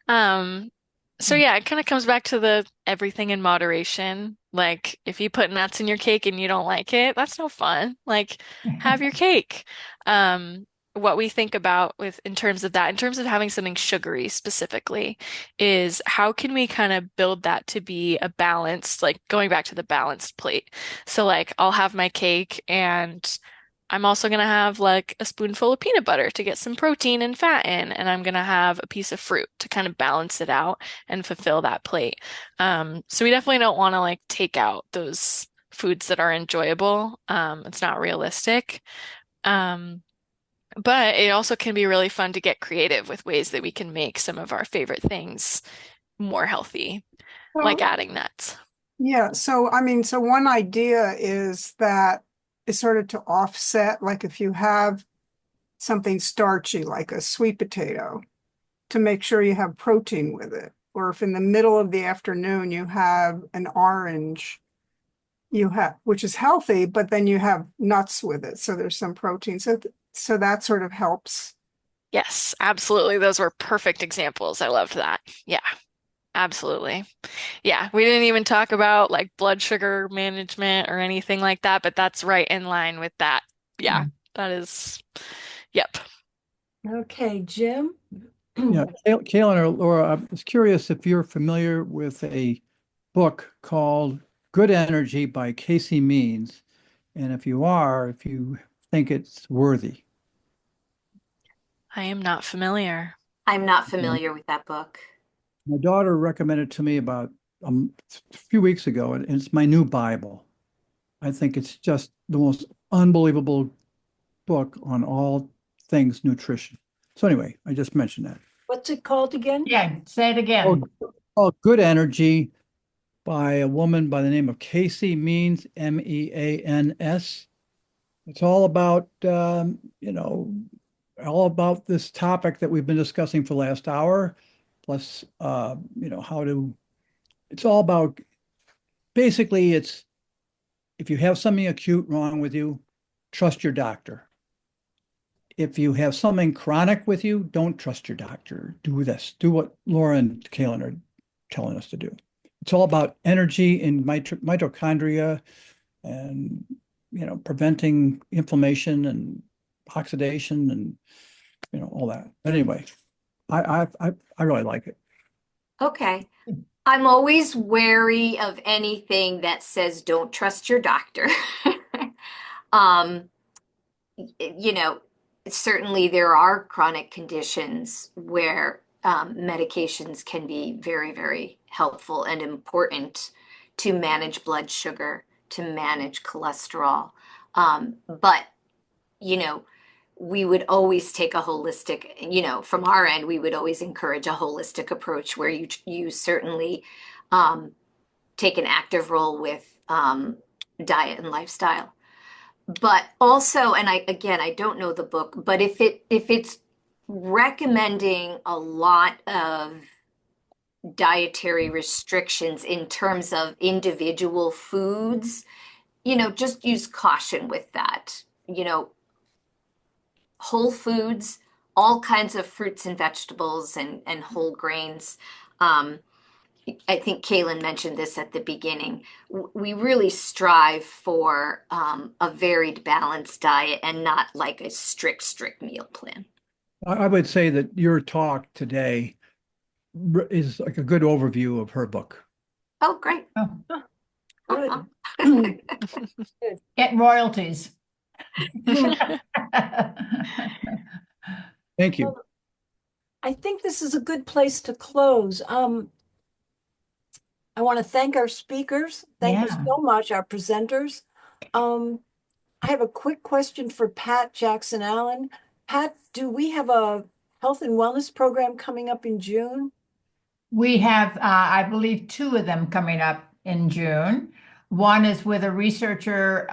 So yeah, it kind of comes back to the everything in moderation. Like if you put nuts in your cake and you don't like it, that's no fun. Like have your cake. What we think about with in terms of that, in terms of having something sugary specifically, is how can we kind of build that to be a balanced, like going back to the balanced plate. So like I'll have my cake and I'm also going to have like a spoonful of peanut butter to get some protein and fat in, and I'm going to have a piece of fruit to kind of balance it out and fulfill that plate. So we definitely don't want to like take out those foods that are enjoyable. It's not realistic. Um, but it also can be really fun to get creative with ways that we can make some of our favorite things more healthy, like Well, adding nuts. yeah, so one idea is sort of to offset, like if you have something starchy like a sweet potato, to make sure you have protein with it. Or if in the middle of the afternoon you have an orange, which is healthy, but then you have nuts with it, so there's some protein. So that sort of helps. Yes, absolutely. Those were perfect examples. I loved that. Yeah, absolutely. Yeah, we didn't even talk about like blood sugar management or anything like that, but that's right in line with that. Yeah, that is, yep. Okay, Jim? Yeah, Kaylin or Laura, I was curious if you're familiar with a book called Good Energy by Casey Means, and if you think it's worthy. I am not familiar. I'm not familiar with that book. My daughter recommended it to me about a few weeks ago, and it's my new Bible. I think it's just the most unbelievable book on all things nutrition. So anyway, I just mentioned that. What's it called again? Yeah, say it again. Good Energy by a woman by the name of Casey Means, Means. It's all about, all about this topic that we've been discussing for the last hour, plus, it's all about, basically, if you have something acute wrong with you, trust your doctor. If you have something chronic with you, don't trust your doctor. Do this. Do what Laura and Kaylin are telling us to do. It's all about energy and mitochondria and, preventing inflammation and oxidation and, all that. But anyway, I really like it. Okay. I'm always wary of anything that says don't trust your doctor. Um, certainly there are chronic conditions where medications can be very, very helpful and important to manage blood sugar, to manage cholesterol. But, we would always take a holistic, from our end, we would always encourage a holistic approach where you certainly take an active role with diet and lifestyle. But also, and I don't know the book, but if it's recommending a lot of dietary restrictions in terms of individual foods, just use caution with that. Whole foods, all kinds of fruits and vegetables and whole grains. I think Kaylin mentioned this at the beginning. We really strive for a varied, balanced diet and not like a strict meal plan. I would say that your talk today is like a good overview of her book. Oh, great. Good. Get royalties. Thank you. I think this is a good place to close. I want to thank our speakers. Thank you Yeah. so much, our presenters. I have a quick question for Pat Jackson Allen. Pat, do we have a health and wellness program coming up in June? We have, I believe, two of them coming up in June. One is with a researcher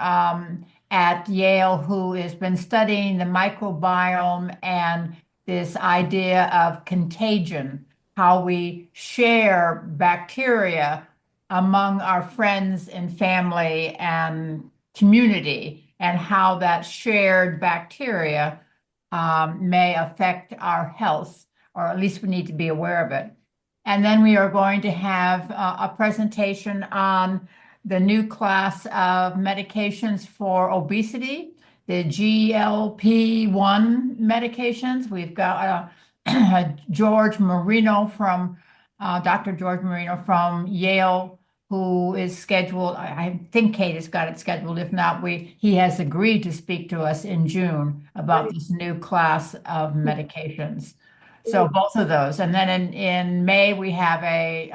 at Yale who has been studying the microbiome and this idea of contagion how we share bacteria among our friends and family and community, and how that shared bacteria may affect our health, or at least we need to be aware of it. And then we are going to have a presentation on the new class of medications for obesity, the GLP-1 medications. We've got George Marino from Dr. George Marino from Yale, who is scheduled. I think Kate has got it scheduled. If not, he has agreed to speak to us in June about this new class of medications. So both of those. And then in May, we have a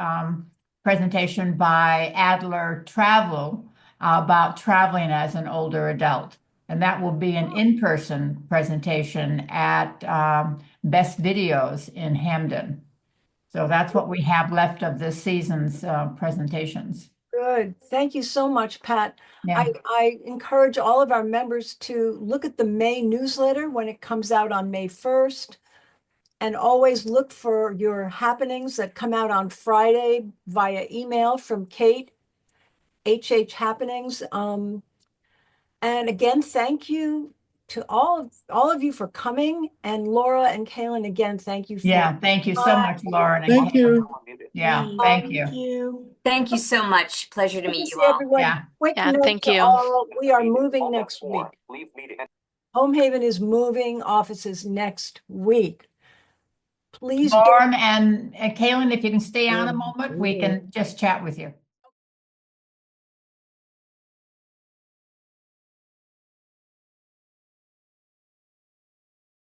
presentation by Adler Travel about traveling as an older adult. And that will be an in-person presentation at Best Videos in Hamden. So that's what we have left of this season's presentations. Good. Thank you so much, Pat. Yeah. I encourage all of our members to look at the May newsletter when it comes out on May 1st. And always look for your happenings that come out on Friday via email from Kate, HH Happenings. And again, thank you to all of you for coming. And Laura and Kaylin, again, thank you. Yeah, thank you so much, Lauren. and Thank you. Yeah, thank you. Thank you so much. Pleasure to Good to meet see you all. everyone. Yeah. Quick Yeah, note thank to you. all, we are moving next week. Homehaven is moving offices next week. Please get Lauren and Kaylin, if you can stay on a moment, we can just chat with you.